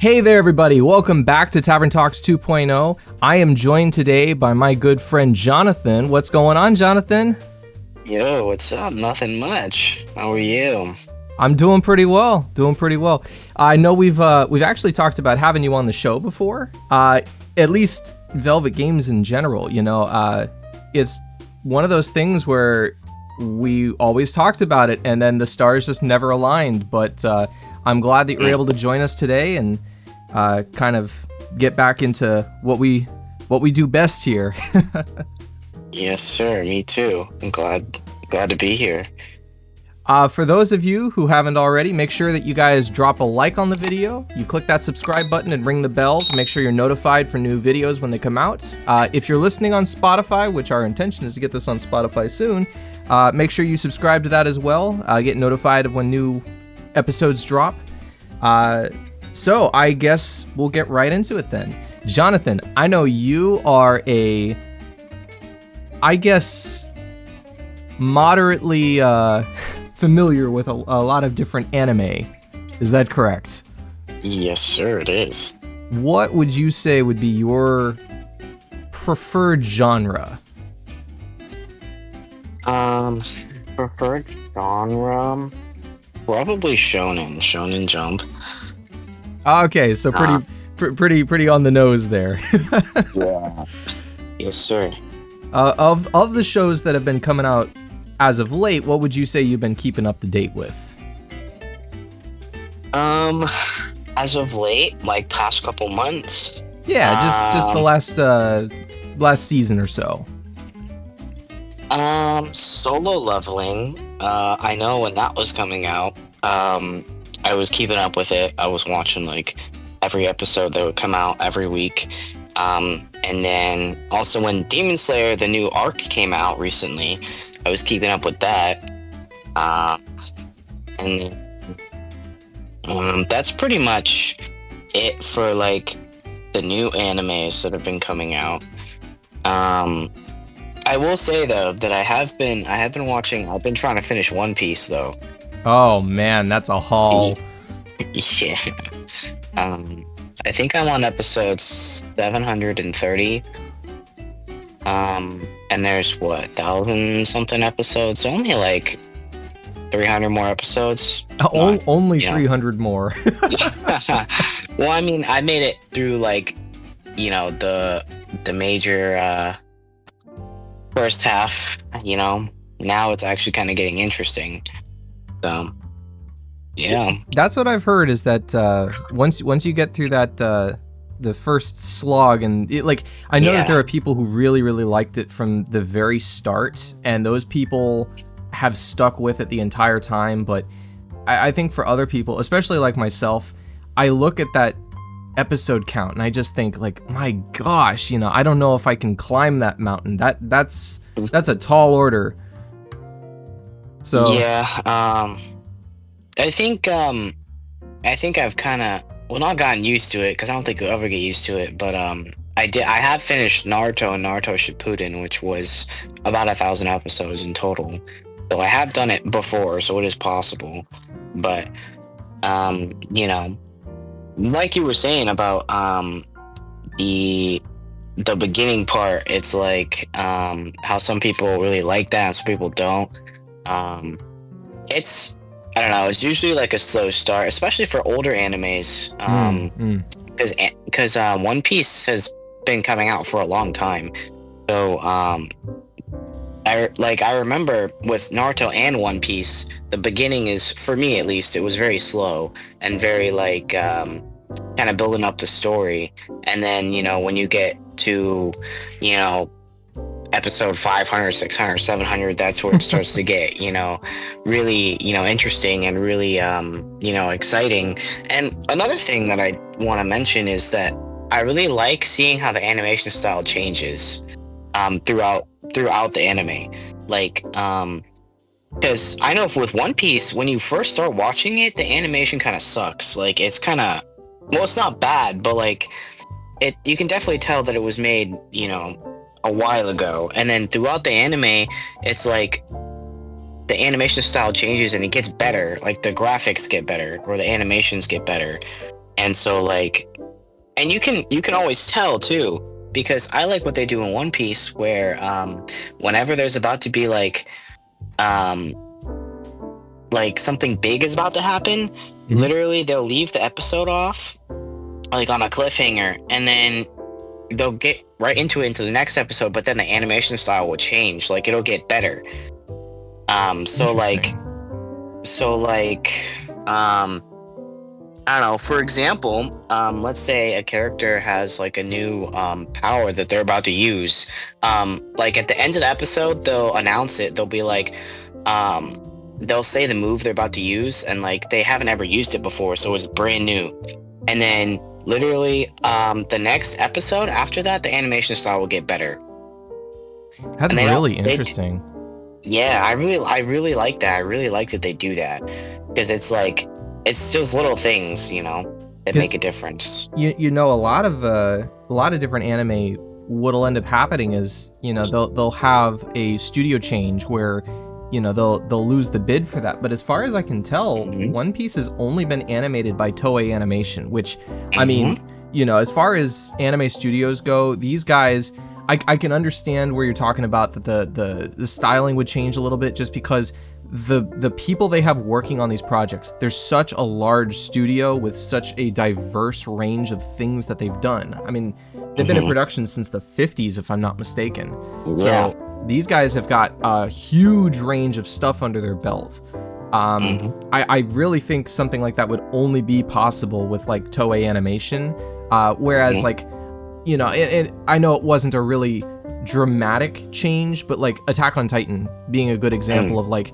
Hey there, everybody. Welcome back to Tavern Talks 2.0. I am joined today by my good friend Jonathon. What's going on, Jonathon? Yo, what's up? Nothing much. How are you? I'm doing pretty well. I know we've actually talked about having you on the show before. At least Velvet Games in general. It's one of those things where we always talked about it, and then the stars just never aligned. But I'm glad that you're able to join us today and kind of get back into what we do best here. Yes, sir. Me too. I'm glad to be here. For those of you who haven't already, make sure that you guys drop a like on the video. You click that subscribe button and ring the bell to make sure you're notified for new videos when they come out. If you're listening on Spotify, which our intention is to get this on Spotify soon, make sure you subscribe to that as well. Get notified of when new episodes drop. So I guess we'll get right into it then. Jonathon, I know you are moderately familiar with a lot of different anime. Is that correct? Yes, sir, it is. What would you say would be your preferred genre? Preferred genre? Probably Shonen Jump. Okay, so pretty on the nose there. Yeah. Yes, sir. Of the shows that have been coming out as of late, what would you say you've been keeping up to date with? As of late, like past couple months. Yeah, just the last season or so. Solo Leveling. I know when that was coming out. I was keeping up with it. I was watching like every episode that would come out every week. And then also when Demon Slayer, the new arc came out recently, I was keeping up with that. And that's pretty much it for like the new animes that have been coming out. I will say though that I have been watching. I've been trying to finish One Piece though. Oh man, that's a haul. Yeah. I think I'm on episode 730. And there's 1,000 something episodes. So only like 300 more episodes. Only 300 more. Well, I mean, I made it through like, the major first half. Now it's actually kind of getting interesting. So. Yeah, that's what I've heard is that once you get through that the first slog and I know that there are people who really liked it from the very start, and those people have stuck with it the entire time. But I think for other people, especially like myself, I look at that episode count and I just think like, my gosh, I don't know if I can climb that mountain. That's a tall order. So yeah. I think I've kind of not gotten used to it, because I don't think I'll ever get used to it. But I have finished Naruto and Naruto Shippuden, which was about 1,000 episodes in total. So I have done it before, so it is possible. But like you were saying about the beginning part, it's like how some people really like that and some people don't. I don't know. It's usually like a slow start, especially for older animes, because One Piece has been coming out for a long time. So I remember with Naruto and One Piece, the beginning is, for me at least, it was very slow and very kind of building up the story. And then when you get to episode 500, 600, 700, that's where it starts to get, really, interesting and really, exciting. And another thing that I want to mention is that I really like seeing how the animation style changes throughout the anime. Because I know with One Piece, when you first start watching it, the animation kind of sucks. Like, it's kind of, it's not bad, but you can definitely tell that it was made, a while ago. And then throughout the anime, it's like the animation style changes and it gets better. Like the graphics get better or the animations get better. And so like, and you can always tell too, because I like what they do in One Piece, where whenever there's about to be um like something big is about to happen, literally they'll leave the episode off like on a cliffhanger, and then they'll get right into the next episode, but then the animation style will change, like it'll get better. So like I don't know, for example, let's say a character has like a new power that they're about to use. Like at the end of the episode, they'll announce it. They'll be like, they'll say the move they're about to use, and like they haven't ever used it before, so it's brand new. And then literally the next episode after that, the animation style will get better. That's really interesting. Yeah, I really like that. I really like that they do that, because it's like, it's just little things, you know, that make a difference. You know, a lot of different anime, what'll end up happening is, you know, they'll have a studio change where, you know, they'll lose the bid for that. But as far as I can tell, One Piece has only been animated by Toei Animation, which, I mean, you know, as far as anime studios go, these guys, I can understand where you're talking about that the styling would change a little bit, just because the people they have working on these projects, there's such a large studio with such a diverse range of things that they've done. I mein, they've been in production since the 50s, if I'm not mistaken. Yeah. So these guys have got a huge range of stuff under their belt. I really think something like that would only be possible with like Toei Animation, whereas like, you know, and I know it wasn't a really dramatic change, but like Attack on Titan being a good example of like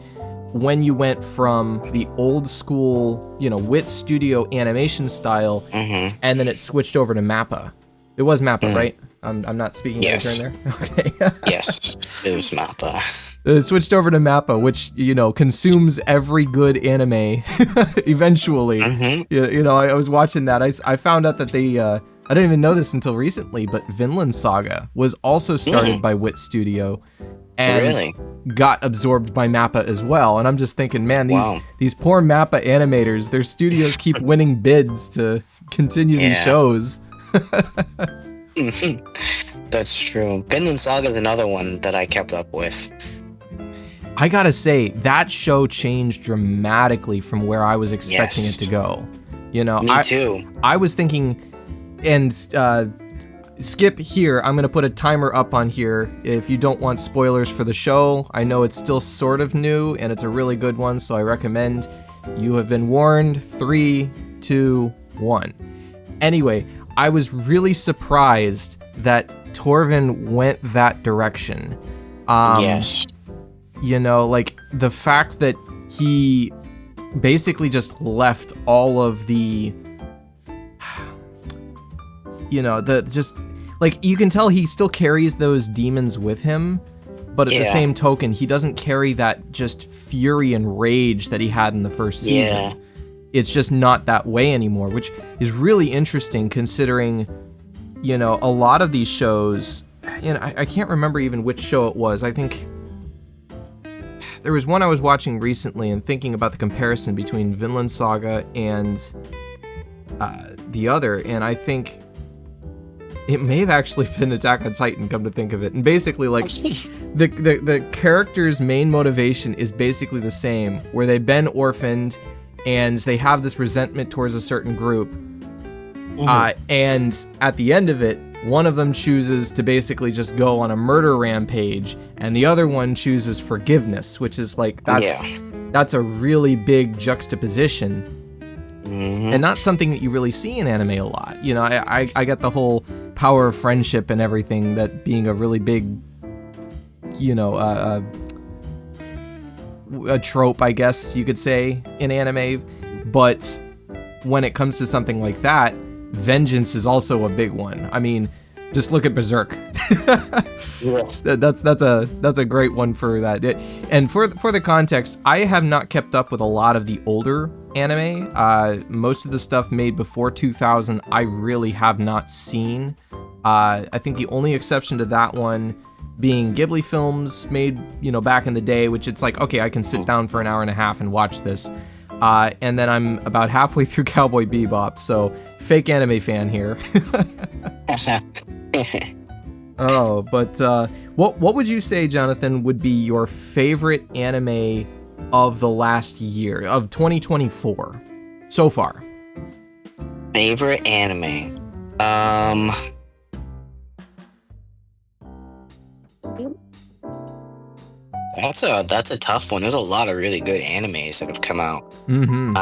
when you went from the old school, you know, WIT Studio animation style, and then it switched over to Mappa. It was Mappa, right? I'm not speaking out of turn there. Okay. Yes, it was Mappa. It switched over to Mappa, which, you know, consumes every good anime eventually. You know, I was watching that. I found out that they, I didn't even know this until recently, but Vinland Saga was also started by WIT Studio and got absorbed by Mappa as well. And I'm just thinking, man, these poor Mappa animators, their studios keep winning bids to continue these shows. That's true. Vinland Saga is another one that I kept up with. I gotta say, that show changed dramatically from where I was expecting it to go. You know, Me too. I was thinking, and Skip here, I'm gonna put a timer up on here if you don't want spoilers for the show. I know it's still sort of new, and it's a really good one, so I recommend. You have been warned. 3, 2, 1. Anyway, I was really surprised that Torvin went that direction. Yes. You know, like the fact that he basically just left all of the, you know, just like, you can tell he still carries those demons with him, but at the same token, he doesn't carry that just fury and rage that he had in the first season. It's just not that way anymore, which is really interesting considering, you know, a lot of these shows, you know, I can't remember even which show it was. I think there was one I was watching recently and thinking about the comparison between Vinland Saga and the other, and I think it may have actually been Attack on Titan, come to think of it. And basically, like, the character's main motivation is basically the same, where they've been orphaned and they have this resentment towards a certain group. And at the end of it, one of them chooses to basically just go on a murder rampage, and the other one chooses forgiveness, which is like, that's a really big juxtaposition. And not something that you really see in anime a lot. You know, I get the whole power of friendship and everything, that being a really big, you know, a trope, I guess you could say, in anime. But when it comes to something like that, vengeance is also a big one. I mean, just look at Berserk. That's a great one for that. And for the context, I have not kept up with a lot of the older anime. Most of the stuff made before 2000, I really have not seen. I think the only exception to that one being Ghibli films made, you know, back in the day, which it's like, okay, I can sit down for an hour and a half and watch this. And then I'm about halfway through Cowboy Bebop, so fake anime fan here. Oh, but what would you say, Jonathan, would be your favorite anime of the last year, of 2024, so far? Favorite anime? That's a tough one. There's a lot of really good animes that have come out. Mm-hmm.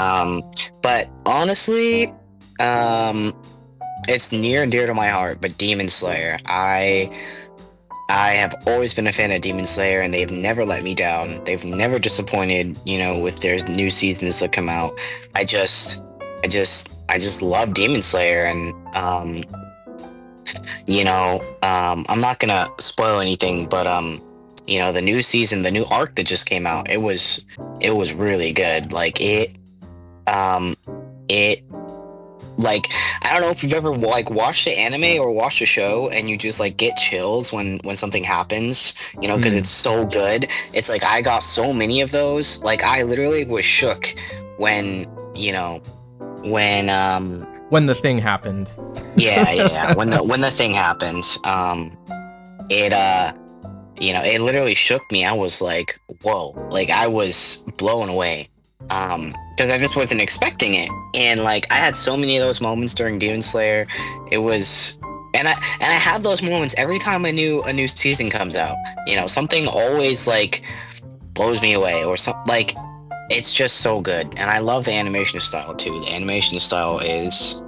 But honestly, it's near and dear to my heart. But Demon Slayer, I have always been a fan of Demon Slayer, and they've never let me down. They've never disappointed, with their new seasons that come out. I just love Demon Slayer, and I'm not gonna spoil anything, but the new season, the new arc that just came out, it was really good. Like I don't know if you've ever watched the anime or watched a show and you just get chills when something happens, because it's so good. It's like I got so many of those. Like I literally was shook when the thing happened. Yeah. When the thing happened, it literally shook me. I was like, whoa, I was blown away. Because I just wasn't expecting it. And I had so many of those moments during Demon Slayer. It was, and I have those moments every time a new season comes out. Something always blows me away, or something. It's just so good. And I love the animation style too. The animation style is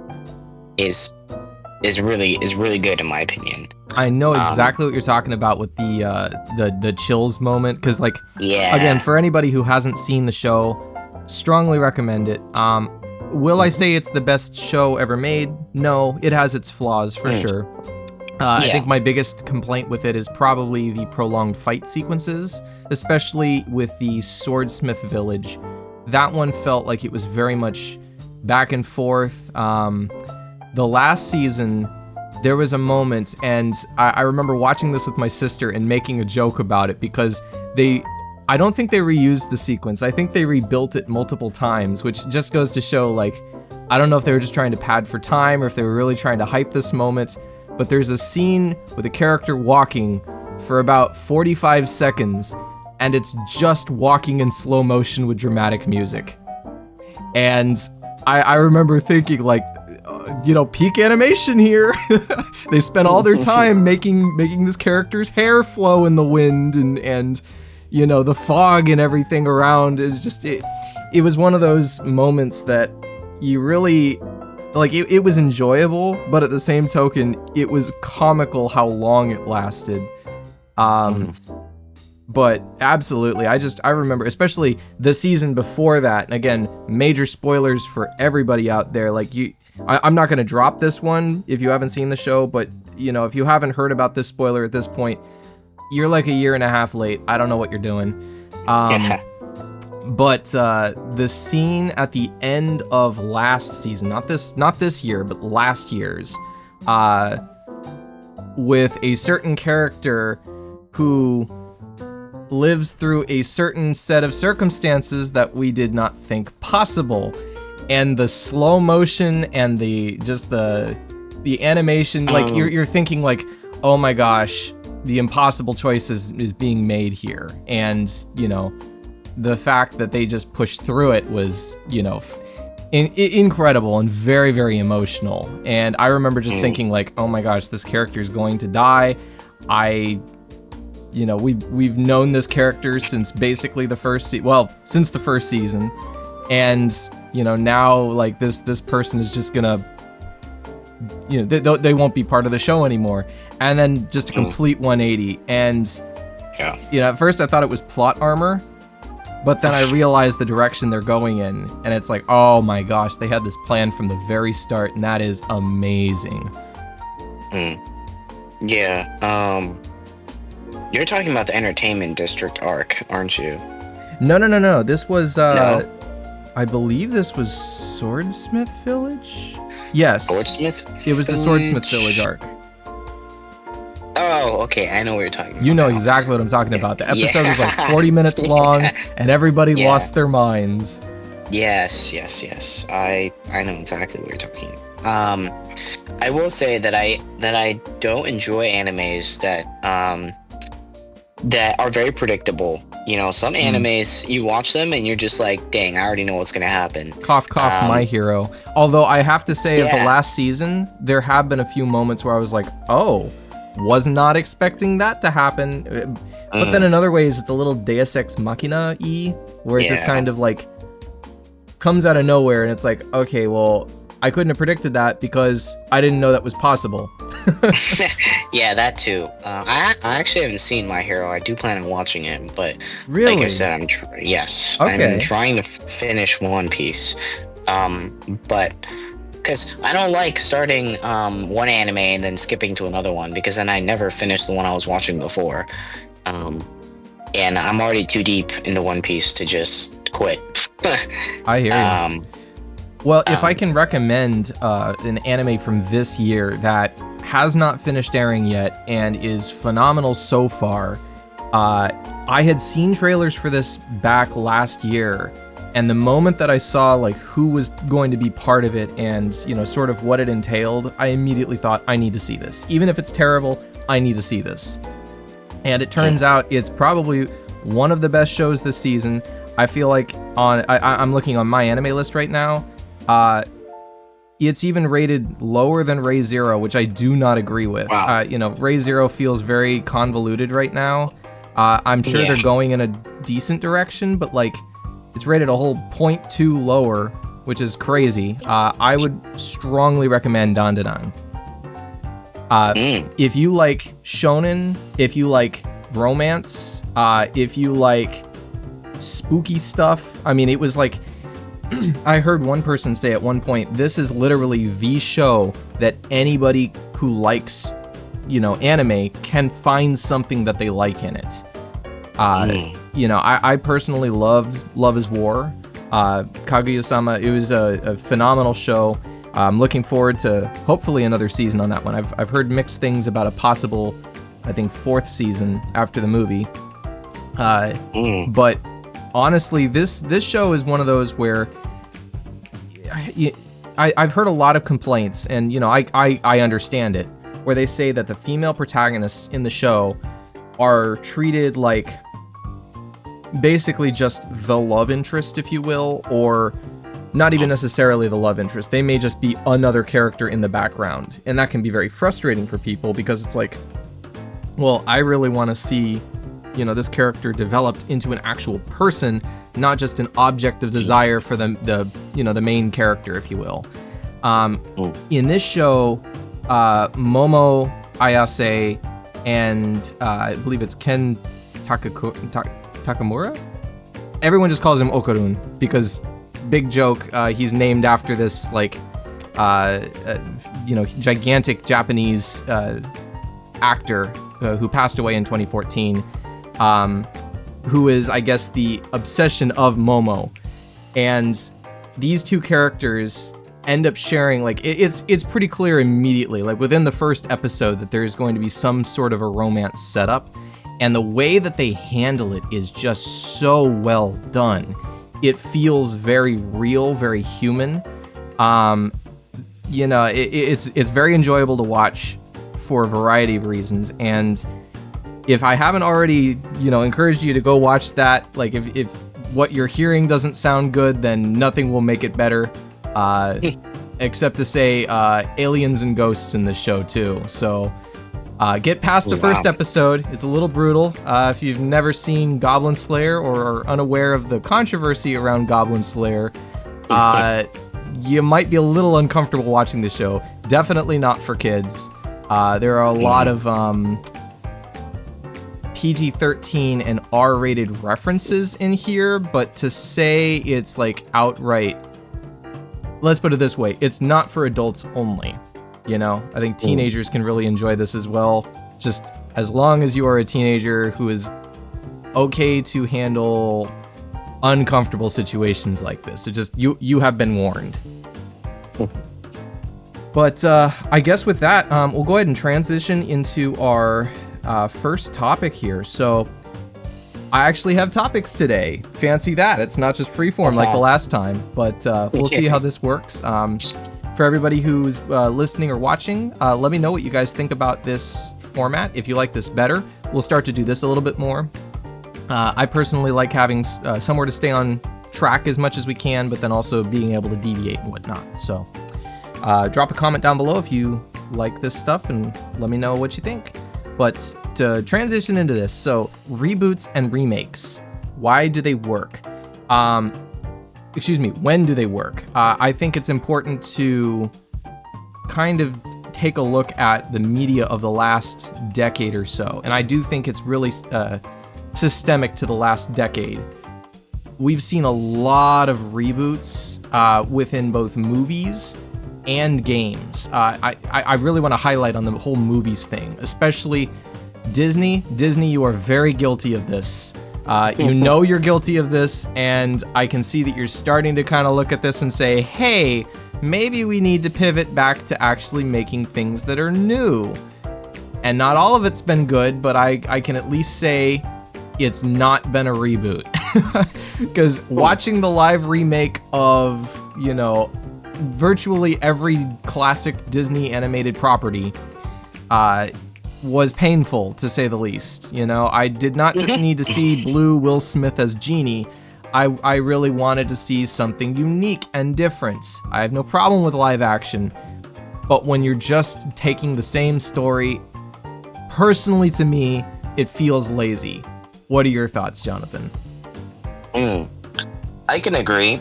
really good in my opinion. I know exactly what you're talking about with the chills moment, because again, for anybody who hasn't seen the show, strongly recommend it. Will I say it's the best show ever made? No, it has its flaws for sure. I think my biggest complaint with it is probably the prolonged fight sequences, especially with the Swordsmith Village. That one felt like it was very much back and forth. The last season, there was a moment, and I remember watching this with my sister and making a joke about it, because I don't think they reused the sequence. I think they rebuilt it multiple times, which just goes to show, I don't know if they were just trying to pad for time or if they were really trying to hype this moment, but there's a scene with a character walking for about 45 seconds, and it's just walking in slow motion with dramatic music. And I remember thinking, peak animation here. They spent all their time making this character's hair flow in the wind, and the fog and everything around is just it was one of those moments that you really it was enjoyable, but at the same token it was comical how long it lasted. But absolutely, I remember especially the season before that, and again, major spoilers for everybody out there. I'm not going to drop this one if you haven't seen the show, but if you haven't heard about this spoiler at this point, you're a year and a half late. I don't know what you're doing. But the scene at the end of last season, not this year, but last year's, with a certain character who lives through a certain set of circumstances that we did not think possible, and the slow motion and the animation, you're thinking oh my gosh, the impossible choice is being made here. And, the fact that they just pushed through it was, incredible and very, very emotional. And I remember just thinking oh my gosh, this character is going to die. We've known this character since basically since the first season. And, now this person is just gonna, they won't be part of the show anymore. And then just a complete 180. And, at first I thought it was plot armor, but then I realized the direction they're going in. And it's oh my gosh, they had this plan from the very start, and that is amazing. Yeah, you're talking about the Entertainment District arc, aren't you? No. This was, No? I believe this was Swordsmith Village? Yes. Swordsmith? It was the Swordsmith Village arc. Oh, okay, I know what you're talking about. You know exactly what I'm talking about. The episode was 40 minutes long, and everybody lost their minds. Yes. I know exactly what you're talking. I will say that I don't enjoy animes that are very predictable. You know, some animes you watch them and you're just like, dang, I already know what's gonna happen. Cough, cough, My Hero. Although I have to say, of the Yeah. last season, there have been a few moments where I was like, oh, was not expecting that to happen. But then in other ways, it's a little Deus Ex Machina-y, where it just Yeah. kind of like comes out of nowhere, and it's like, okay, well, I couldn't have predicted that because I didn't know that was possible. Yeah, that too. I actually haven't seen My Hero. I do plan on watching it, but Really? like I said, yes, Okay. I'm trying to finish One Piece. But because I don't like starting one anime and then skipping to another one, because then I never finish the one I was watching before. And I'm already too deep into One Piece to just quit. I hear you. Well, if I can recommend an anime from this year that has not finished airing yet and is phenomenal so far, I had seen trailers for this back last year, and the moment that I saw like who was going to be part of it and, you know, sort of what it entailed, I immediately thought, I need to see this. Even if it's terrible, I need to see this. And it turns out it's probably one of the best shows this season. I feel like I'm looking on my anime list right now. It's even rated lower than Ray Zero, which I do not agree with. Wow. You know, Ray Zero feels very convoluted right now. I'm sure they're going in a decent direction, but like it's rated a whole 0.2 lower, which is crazy. I would strongly recommend Dandadan. If you like shonen, if you like romance, if you like spooky stuff, I mean, it was like, I heard one person say at one point, this is literally the show that anybody who likes, you know, anime can find something that they like in it. You know, I personally loved Love is War. Kaguya-sama, it was a phenomenal show. I'm looking forward to hopefully another season on that one. I've heard mixed things about a possible, I think, 4th season after the movie. But honestly, this show is one of those where I've heard a lot of complaints, and you know, I understand it, where they say that the female protagonists in the show are treated like basically just the love interest, if you will, or not even necessarily the love interest. They may just be another character in the background, and that can be very frustrating for people because it's like, well, I really want to see, you know, this character developed into an actual person, not just an object of desire for the you know, the main character, if you will. In this show, Momo Ayase and I believe it's Ken Takamura? Everyone just calls him Okarun because, big joke, he's named after this like you know, gigantic Japanese actor who passed away in 2014. Who is, I guess, the obsession of Momo. And these two characters end up sharing, like, it's pretty clear immediately, like within the first episode, that there's going to be some sort of a romance setup. And the way that they handle it is just so well done. It feels very real, very human. You know, it's very enjoyable to watch for a variety of reasons. And if I haven't already, you know, encouraged you to go watch that, like if what you're hearing doesn't sound good, then nothing will make it better. Except to say aliens and ghosts in this show too. So get past the first episode. It's a little brutal. If you've never seen Goblin Slayer or are unaware of the controversy around Goblin Slayer, you might be a little uncomfortable watching the show. Definitely not for kids. There are a lot of PG-13 and R-rated references in here, but to say it's like outright, let's put it this way, it's not for adults only. You know, I think teenagers can really enjoy this as well, just as long as you are a teenager who is okay to handle uncomfortable situations like this. So just, you have been warned. But I guess with that, we'll go ahead and transition into our first topic here. So I actually have topics today. Fancy that. It's not just freeform like the last time, but we'll see how this works. For everybody who's listening or watching, let me know what you guys think about this format. If you like this better, we'll start to do this a little bit more. I personally like having somewhere to stay on track as much as we can, but then also being able to deviate and whatnot. So drop a comment down below if you like this stuff and let me know what you think. But to transition into this, so reboots and remakes, why do they work? When do they work? I think it's important to kind of take a look at the media of the last decade or so. And I do think it's really systemic to the last decade. We've seen a lot of reboots within both movies and games. I really want to highlight on the whole movies thing, especially Disney. Disney, you are very guilty of this. You know you're guilty of this, and I can see that you're starting to kind of look at this and say, hey, maybe we need to pivot back to actually making things that are new. And not all of it's been good, but I can at least say it's not been a reboot. Because watching the live remake of, virtually every classic Disney animated property was painful, to say the least. I did not just need to see Blue Will Smith as Genie. I really wanted to see something unique and different. I have no problem with live action, but when you're just taking the same story, personally to me, it feels lazy. What are your thoughts, Jonathan? I can agree.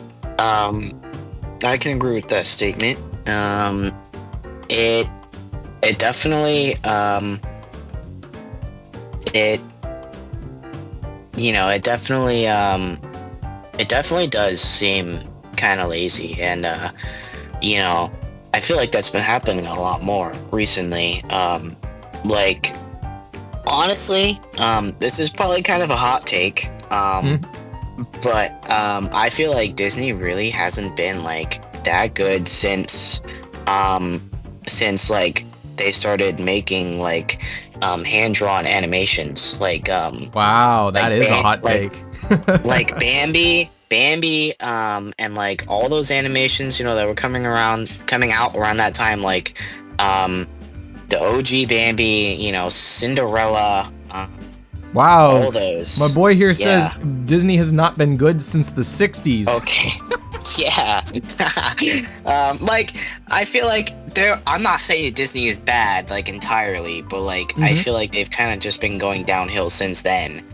I can agree with that statement. It definitely it definitely does seem kind of lazy, and I feel like that's been happening a lot more recently. Honestly, this is probably kind of a hot take, but I feel like Disney really hasn't been that good since they started making hand-drawn animations. Wow, that is a hot take. Bambi, and all those animations, that were coming out around that time, the OG Bambi, Cinderella. Wow. All those. My boy here says Disney has not been good since the 60s. Okay. Yeah. I feel like I'm not saying Disney is bad, entirely, but I feel like they've kind of just been going downhill since then.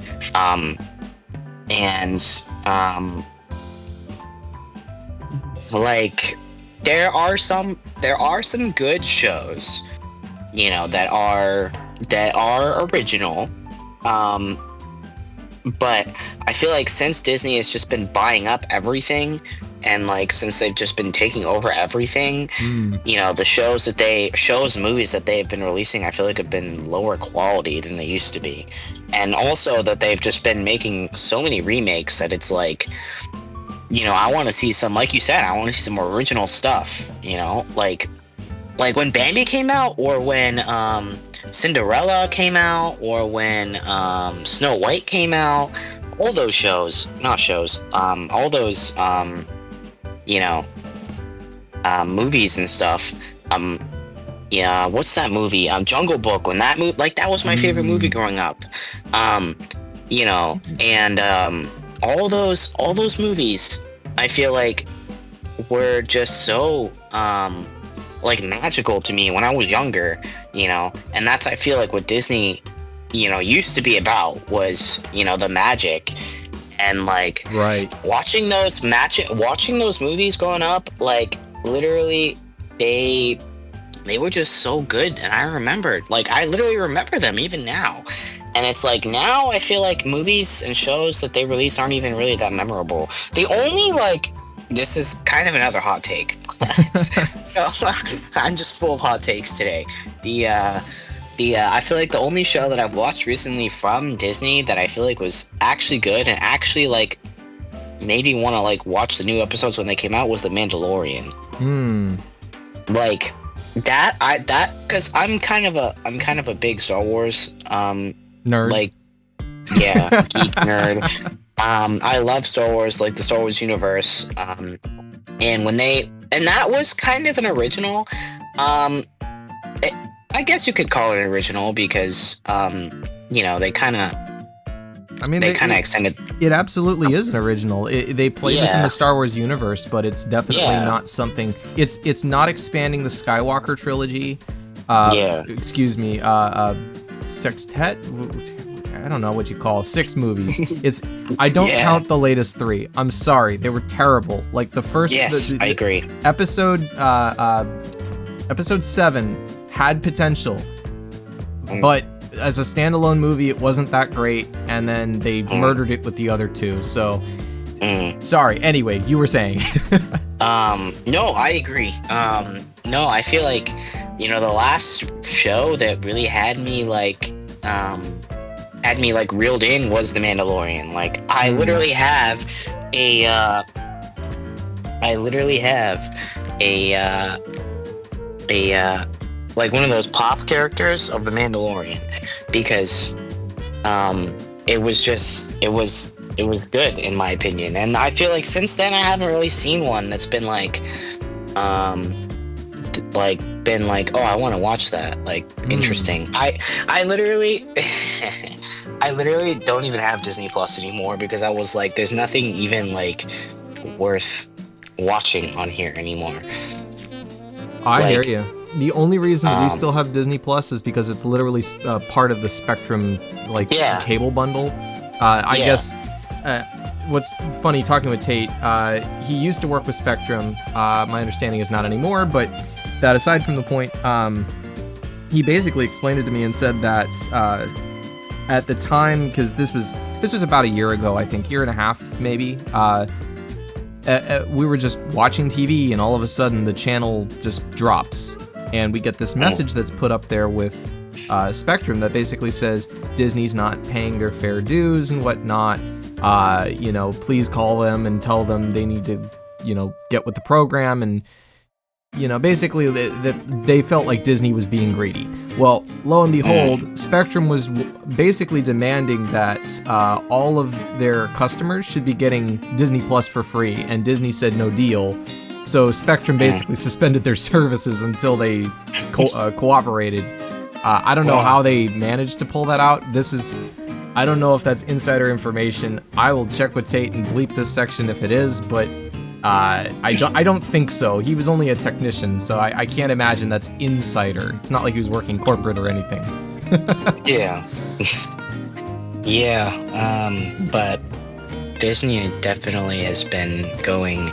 There are some good shows, that are original. But I feel like since Disney has just been buying up everything, and since they've just been taking over everything, the shows and movies that they've been releasing, I feel like have been lower quality than they used to be. And also that they've just been making so many remakes that it's I want to see some, like you said, I want to see some original stuff, when Bambi came out, or when Cinderella came out, or when Snow White came out. All those shows, all those movies and stuff. What's that movie? Jungle Book. When that that was my favorite movie growing up. And all those movies, I feel like were just so magical to me when I was younger, and that's, I feel like, what Disney, used to be about, was, the magic, and right. watching those movies growing up, literally they were just so good, and I literally remember them even now. And it's now I feel like movies and shows that they release aren't even really that memorable. The only this is kind of another hot take. I'm just full of hot takes today. I feel like the only show that I've watched recently from Disney that I feel like was actually good and actually made me want to watch the new episodes when they came out was The Mandalorian. Because I'm kind of a big Star Wars nerd. Yeah, geek nerd. I love Star Wars, like the Star Wars universe. And that was kind of an original. Um, I guess you could call it an original because, they kind of I mean, extended. It absolutely is an original. They played within the Star Wars universe, but it's definitely not something. It's not expanding the Skywalker trilogy. Excuse me. Sextet. I don't know what you call 6 movies. I don't count the latest 3. I'm sorry, they were terrible. Like the first. Yes, I agree. Episode 7 had potential, but as a standalone movie, it wasn't that great, and then they murdered it with the other 2. So, sorry. Anyway, you were saying. No, I agree. No, I feel like, the last show that really had me reeled in was The Mandalorian. Like, I literally have like one of those pop characters of The Mandalorian, because it was good in my opinion. And I feel like since then I haven't really seen one that's been oh, I want to watch that, interesting. I literally I literally don't even have Disney Plus anymore, because I was like, there's nothing even worth watching on here anymore. I hear you. The only reason we still have Disney Plus is because it's literally part of the Spectrum cable bundle. I guess what's funny talking with Tate, he used to work with Spectrum. My understanding is not anymore, but that aside from the point, he basically explained it to me and said that at the time, because this was about a year ago, I think, year and a half maybe. We were just watching TV, and all of a sudden the channel just drops, and we get this message that's put up there with Spectrum that basically says Disney's not paying their fair dues and whatnot. Please call them and tell them they need to, get with the program. And basically they felt like Disney was being greedy. Well, lo and behold, Spectrum was basically demanding that all of their customers should be getting Disney Plus for free, and Disney said no deal. So Spectrum basically suspended their services until they cooperated. I don't know how they managed to pull that out. I don't know if that's insider information. I will check with Tate and bleep this section if it is, but I don't think so. He was only a technician, so I can't imagine that's insider. It's not like he was working corporate or anything. Yeah. But Disney definitely has been going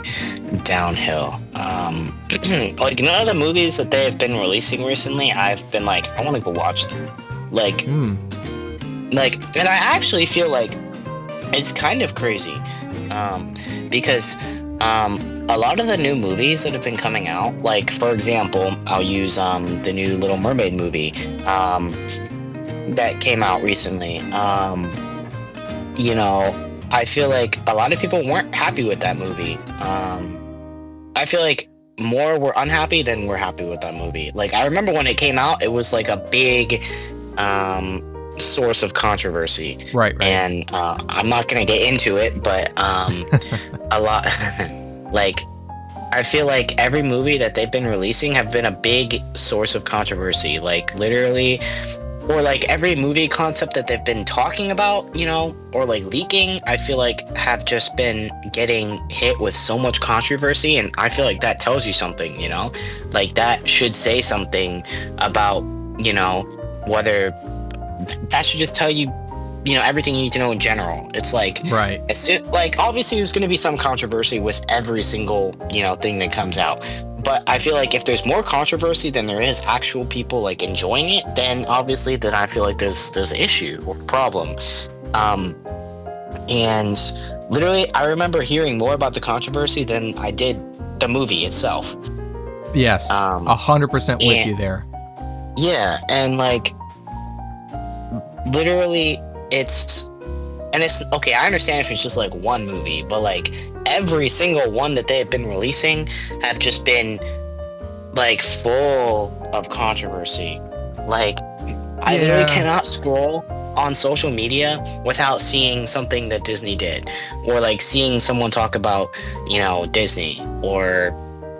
downhill. None of the movies that they have been releasing recently, I've been like, I want to go watch them. And I actually feel like it's kind of crazy, because a lot of the new movies that have been coming out, like for example, I'll use the new Little Mermaid movie that came out recently. I feel like a lot of people weren't happy with that movie. I feel like more were unhappy than were happy with that movie. Like, I remember when it came out, it was like a big source of controversy. Right. And I'm not gonna get into it, but a lot I feel like every movie that they've been releasing have been a big source of controversy. Like, literally, or like every movie concept that they've been talking about, or like leaking, I feel like have just been getting hit with so much controversy. And I feel like that tells you something, like that should say something about, whether that should just tell you, everything you need to know in general. It's like, right. Obviously there's going to be some controversy with every single, thing that comes out. But I feel like if there's more controversy than there is actual people enjoying it, then obviously I feel like there's an issue or problem. And literally I remember hearing more about the controversy than I did the movie itself. Yes, 100% with you there. Yeah, and literally it's okay, I understand if it's just one movie, but every single one that they have been releasing have just been full of controversy. I literally cannot scroll on social media without seeing something that Disney did, or like seeing someone talk about, you know, Disney or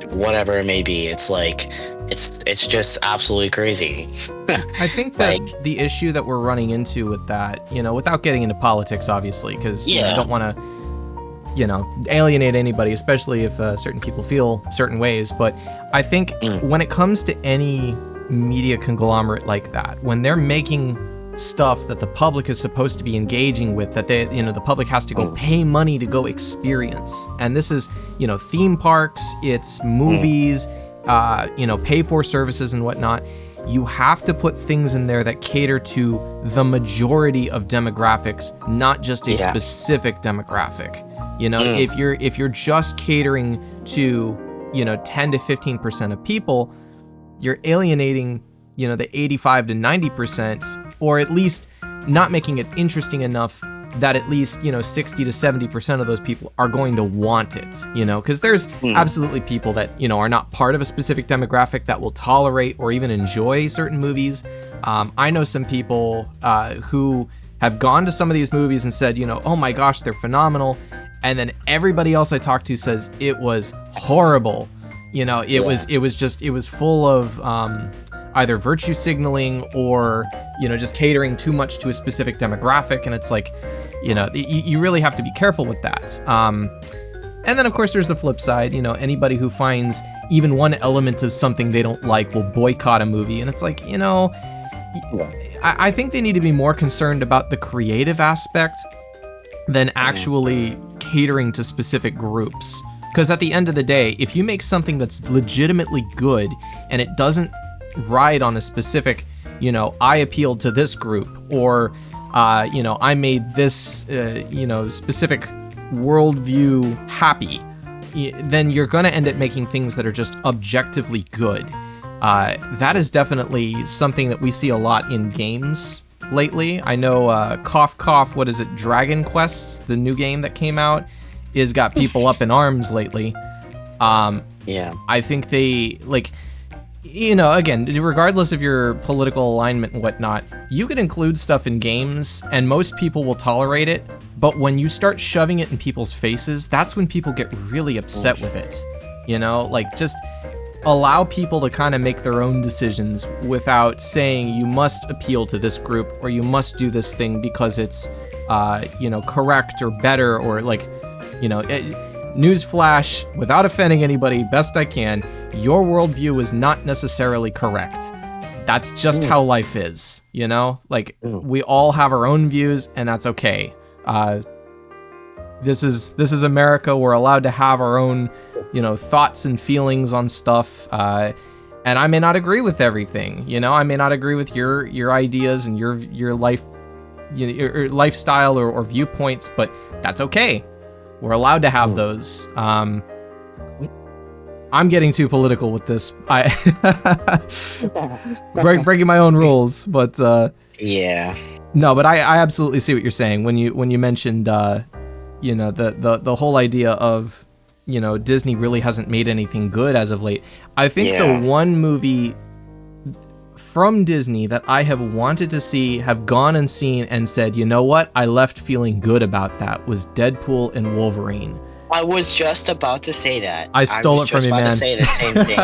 whatever it may be. It's like it's just absolutely crazy. I think that the issue that we're running into with that, you know, without getting into politics, obviously, because I don't want to, you know, alienate anybody, especially if certain people feel certain ways. But I think when it comes to any media conglomerate like that, when they're making stuff that the public is supposed to be engaging with, that they, you know, the public has to go pay money to go experience, and this is, you know, theme parks, it's movies, you know, pay for services and whatnot. You have to put things in there that cater to the majority of demographics, not just a specific demographic. You know, if you're just catering to, you know, 10 to 15% of people, you're alienating, you know, the 85 to 90%, or at least not making it interesting enough that at least, you know, 60 to 70% of those people are going to want it, you know, because there's absolutely people that, you know, are not part of a specific demographic that will tolerate or even enjoy certain movies. I know some people who have gone to some of these movies and said, you know, oh my gosh, they're phenomenal. And then everybody else I talked to says it was horrible. You know, it was full of either virtue signaling or, you know, just catering too much to a specific demographic. And it's like, you know, you really have to be careful with that. And then, of course, there's the flip side. You know, anybody who finds even one element of something they don't like will boycott a movie. And it's like, you know, I think they need to be more concerned about the creative aspect than actually catering to specific groups. Because at the end of the day, if you make something that's legitimately good and it doesn't ride on a specific, you know, I appealed to this group, or, you know, I made this, you know, specific worldview happy, then you're going to end up making things that are just objectively good. That is definitely something that we see a lot in games lately. I know, cough, cough, what is it, Dragon Quest, the new game that came out, is got people up in arms lately. I think they, like, you know, again, regardless of your political alignment and whatnot, you can include stuff in games and most people will tolerate it. But when you start shoving it in people's faces, that's when people get really upset with it. You know, like, just allow people to kind of make their own decisions without saying you must appeal to this group or you must do this thing because it's, you know, correct or better, or like, you know, newsflash, without offending anybody, best I can, your worldview is not necessarily correct. That's just how life is, you know? Like, we all have our own views, and that's okay. This is America. We're allowed to have our own, you know, thoughts and feelings on stuff. And I may not agree with everything, you know? I may not agree with your ideas and your life, you know, your lifestyle or viewpoints, but that's okay. We're allowed to have those. I'm getting too political with this. Breaking my own rules, but no, but I absolutely see what you're saying when you mentioned, you know, the whole idea of, you know, Disney really hasn't made anything good as of late. I think the one movie from Disney that I have wanted to see, have gone and seen and said, you know what, I left feeling good about that, was Deadpool and Wolverine. I was just about to say that. I stole it from you, man. I was just about to say the same thing.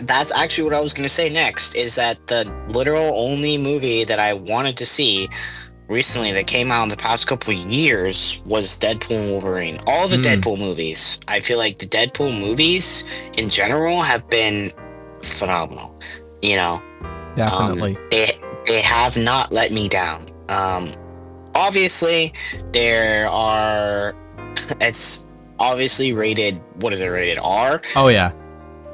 That's actually what I was gonna say next, is that the literal only movie that I wanted to see recently that came out in the past couple of years was Deadpool and Wolverine. All the Deadpool movies. I feel like the Deadpool movies in general have been phenomenal. You know, definitely. They have not let me down. Obviously, it's obviously rated. What is it rated? R? Oh yeah.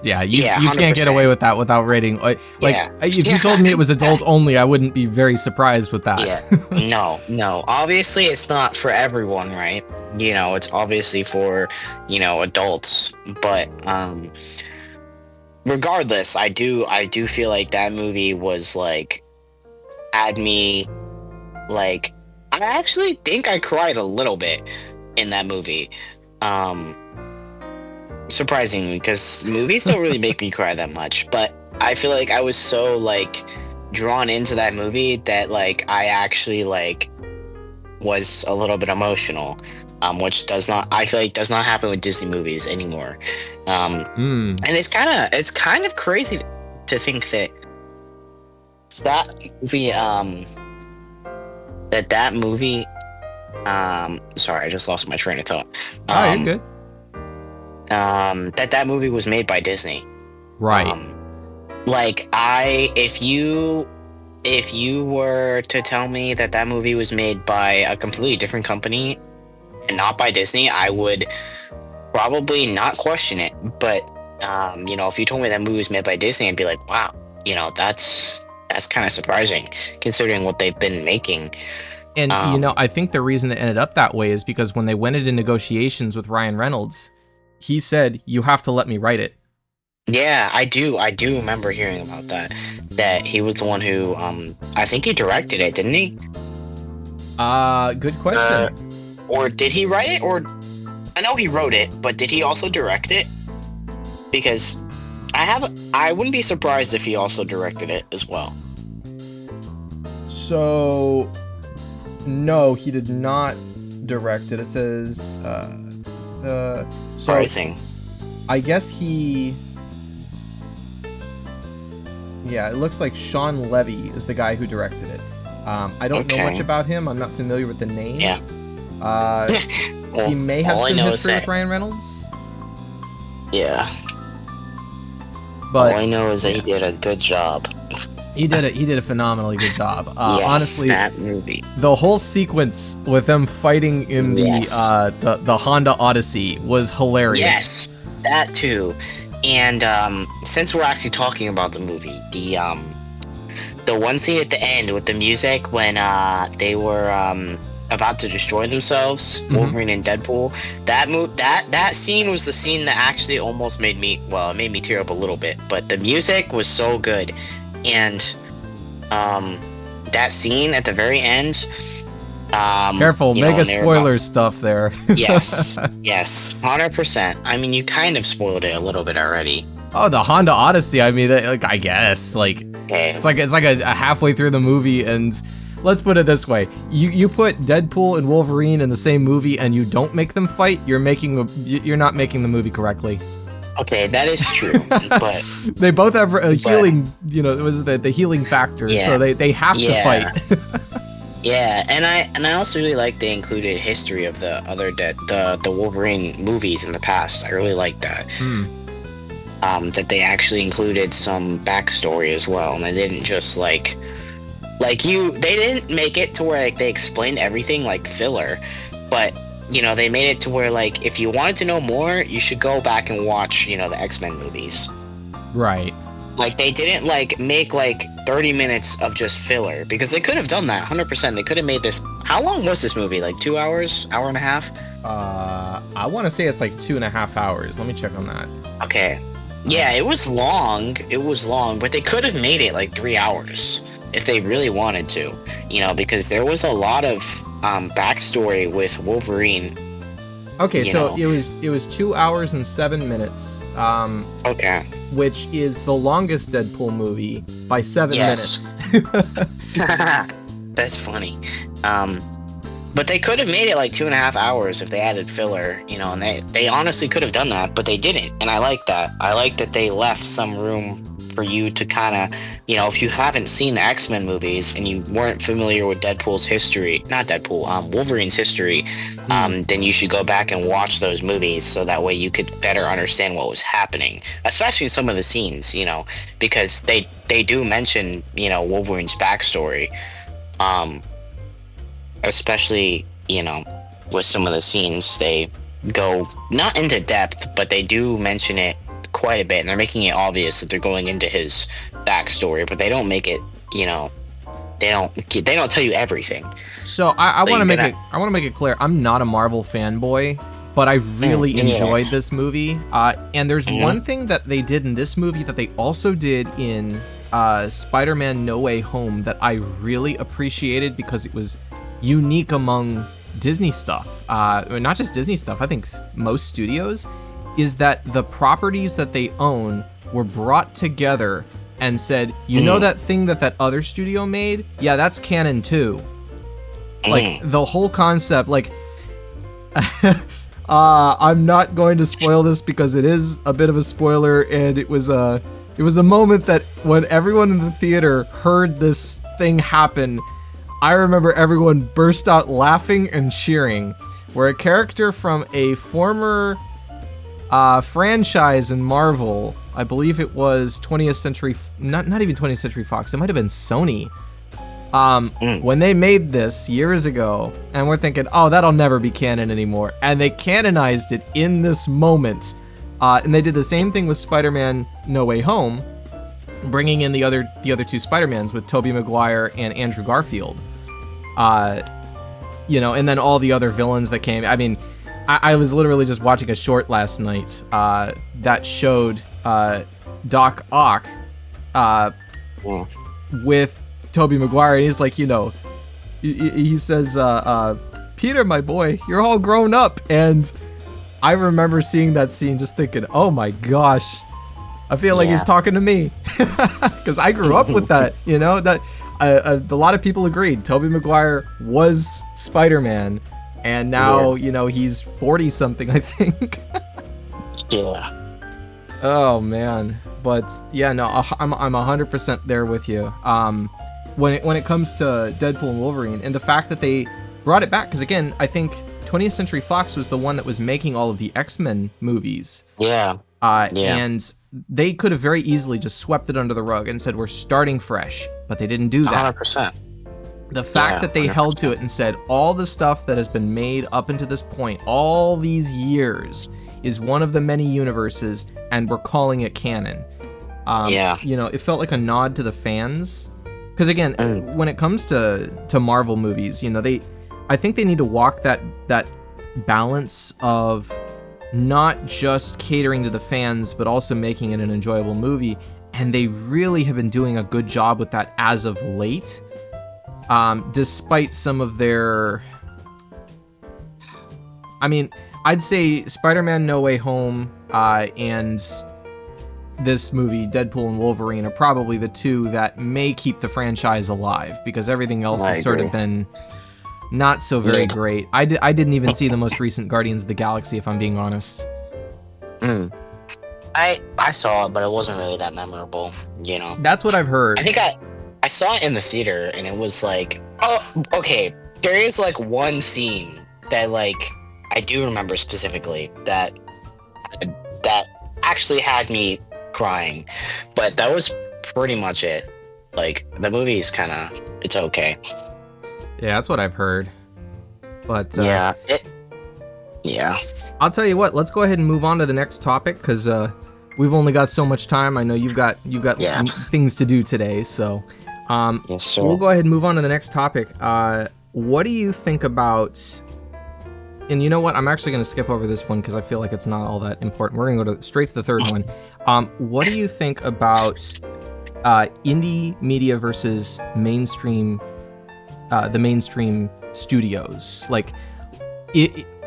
Yeah, you can't get away with that without rating. Like, if you told me it was adult only, I wouldn't be very surprised with that. No. Obviously, it's not for everyone, right? You know, it's obviously for, you know, adults. But regardless, I do feel like that movie was like, had me, like, I actually think I cried a little bit in that movie. surprisingly, because movies don't really make me cry that much. But I feel like I was so like drawn into that movie that like I actually like was a little bit emotional, which does not, I feel like, does not happen with Disney movies anymore. And it's kind of crazy to think that that movie, that movie, sorry, I just lost my train of thought. You're good. That movie was made by Disney. Right. Like if you were to tell me that movie was made by a completely different company and not by Disney, I would probably not question it. But if you told me that movie was made by Disney, I'd be like, wow, that's kind of surprising considering what they've been making. And I think the reason it ended up that way is because when they went into negotiations with Ryan Reynolds, he said, "You have to let me write it." Yeah, I do remember hearing about that he was the one who I think he directed it, didn't he? Good question. Or did he write it? Or I know he wrote it, but did he also direct it? Because I wouldn't be surprised if he also directed it as well. So no, he did not direct it. It says Surprising. I guess he... Yeah, it looks like Sean Levy is the guy who directed it. I don't know much about him. I'm not familiar with the name. Yeah. He may have some history with Ryan Reynolds. Yeah. But all I know is that he did a good job. He did a phenomenally good job. Yes, honestly, that movie. The whole sequence with them fighting in the Honda Odyssey was hilarious. Yes, that too. And since we're actually talking about the movie, the one scene at the end with the music when they were about to destroy themselves, Wolverine and Deadpool, that scene was the scene that actually almost made me tear up a little bit. But the music was so good, and that scene at the very end. Careful, mega spoiler stuff there. Yes, 100%. I mean, you kind of spoiled it a little bit already. Oh, the Honda Odyssey. I mean, I guess it's like a halfway through the movie, and let's put it this way: you put Deadpool and Wolverine in the same movie, and you don't make them fight, you're not making the movie correctly. Okay, that is true, but they both have a healing. It was the healing factor, so they have to fight. Yeah, and I also really like they included history of the other the Wolverine movies in the past. I really like that. That they actually included some backstory as well, and they didn't just they didn't make it to where they explained everything like filler, but they made it to where if you wanted to know more, you should go back and watch the X-Men movies. Right. They didn't make 30 minutes of just filler, because they could have done that 100%. They could have made this. How long was this movie? 2 hours? Hour and a half? I want to say it's 2.5 hours. Let me check on that. Okay. Yeah, it was long. But they could have made it 3 hours if they really wanted to, because there was a lot of backstory with Wolverine. Okay, so it was 2 hours and 7 minutes. Okay. Which is the longest Deadpool movie by 7 minutes. That's funny. But they could have made it 2.5 hours if they added filler, and they honestly could have done that, but they didn't. And I like that. I like that they left some room for you to kind of, if you haven't seen the X-Men movies and you weren't familiar with Wolverine's history, then you should go back and watch those movies so that way you could better understand what was happening, especially in some of the scenes, because they do mention, Wolverine's backstory, especially, with some of the scenes. They go not into depth, but they do mention it quite a bit, and they're making it obvious that they're going into his backstory, but they don't make it, they don't tell you everything. So I want to make it clear, I'm not a Marvel fanboy, but I really enjoyed this movie. And there's one thing that they did in this movie that they also did in Spider-Man No Way Home that I really appreciated, because it was unique among Disney stuff. Not just Disney stuff, I think most studios. is that the properties that they own were brought together and said, you know that thing that other studio made? Yeah, that's canon too. Like, the whole concept, like, I'm not going to spoil this because it is a bit of a spoiler, and it was a moment that when everyone in the theater heard this thing happen, I remember everyone burst out laughing and cheering, where a character from a former franchise in Marvel, I believe it was 20th Century, not even 20th Century Fox, it might have been Sony, when they made this years ago, and we're thinking, oh, that'll never be canon anymore, and they canonized it in this moment, and they did the same thing with Spider-Man No Way Home, bringing in the other two Spider-Mans with Tobey Maguire and Andrew Garfield, you know, and then all the other villains that came. I mean, I was literally just watching a short last night that showed Doc Ock with Tobey Maguire, and he's like, you know, he says, Peter, my boy, you're all grown up. And I remember seeing that scene just thinking, oh my gosh, I feel like he's talking to me. Because I grew up with that, you know, that a lot of people agreed. Tobey Maguire was Spider-Man, and now, you know, he's 40-something, I think. Yeah. Oh, man. But, yeah, no, I'm 100% there with you. When it comes to Deadpool and Wolverine, and the fact that they brought it back, because, again, I think 20th Century Fox was the one that was making all of the X-Men movies. Yeah. And they could have very easily just swept it under the rug and said, we're starting fresh, but they didn't do that. 100%. The fact that they 100%. Held to it and said, all the stuff that has been made up until this point, all these years, is one of the many universes, and we're calling it canon. You know, it felt like a nod to the fans. Because again, when it comes to Marvel movies, you know, I think they need to walk that balance of not just catering to the fans, but also making it an enjoyable movie. And they really have been doing a good job with that as of late. Despite some of their... I mean, I'd say Spider-Man No Way Home and this movie, Deadpool and Wolverine, are probably the two that may keep the franchise alive, because everything else has sort of been not so very great. I didn't even see the most recent Guardians of the Galaxy, if I'm being honest. I saw it, but it wasn't really that memorable, you know? That's what I've heard. I think I saw it in the theater, and it was like, oh, okay, there is like one scene that like I do remember specifically that actually had me crying, but that was pretty much it. Like, the movie is kind of, it's okay. Yeah, that's what I've heard. But yeah. I'll tell you what, let's go ahead and move on to the next topic, because we've only got so much time. I know you've got things to do today, so yes, sir. We'll go ahead and move on to the next topic. What do you think about... And you know what? I'm actually going to skip over this one because I feel like it's not all that important. We're going to go straight to the third one. What do you think about indie media versus mainstream, the mainstream studios? Like,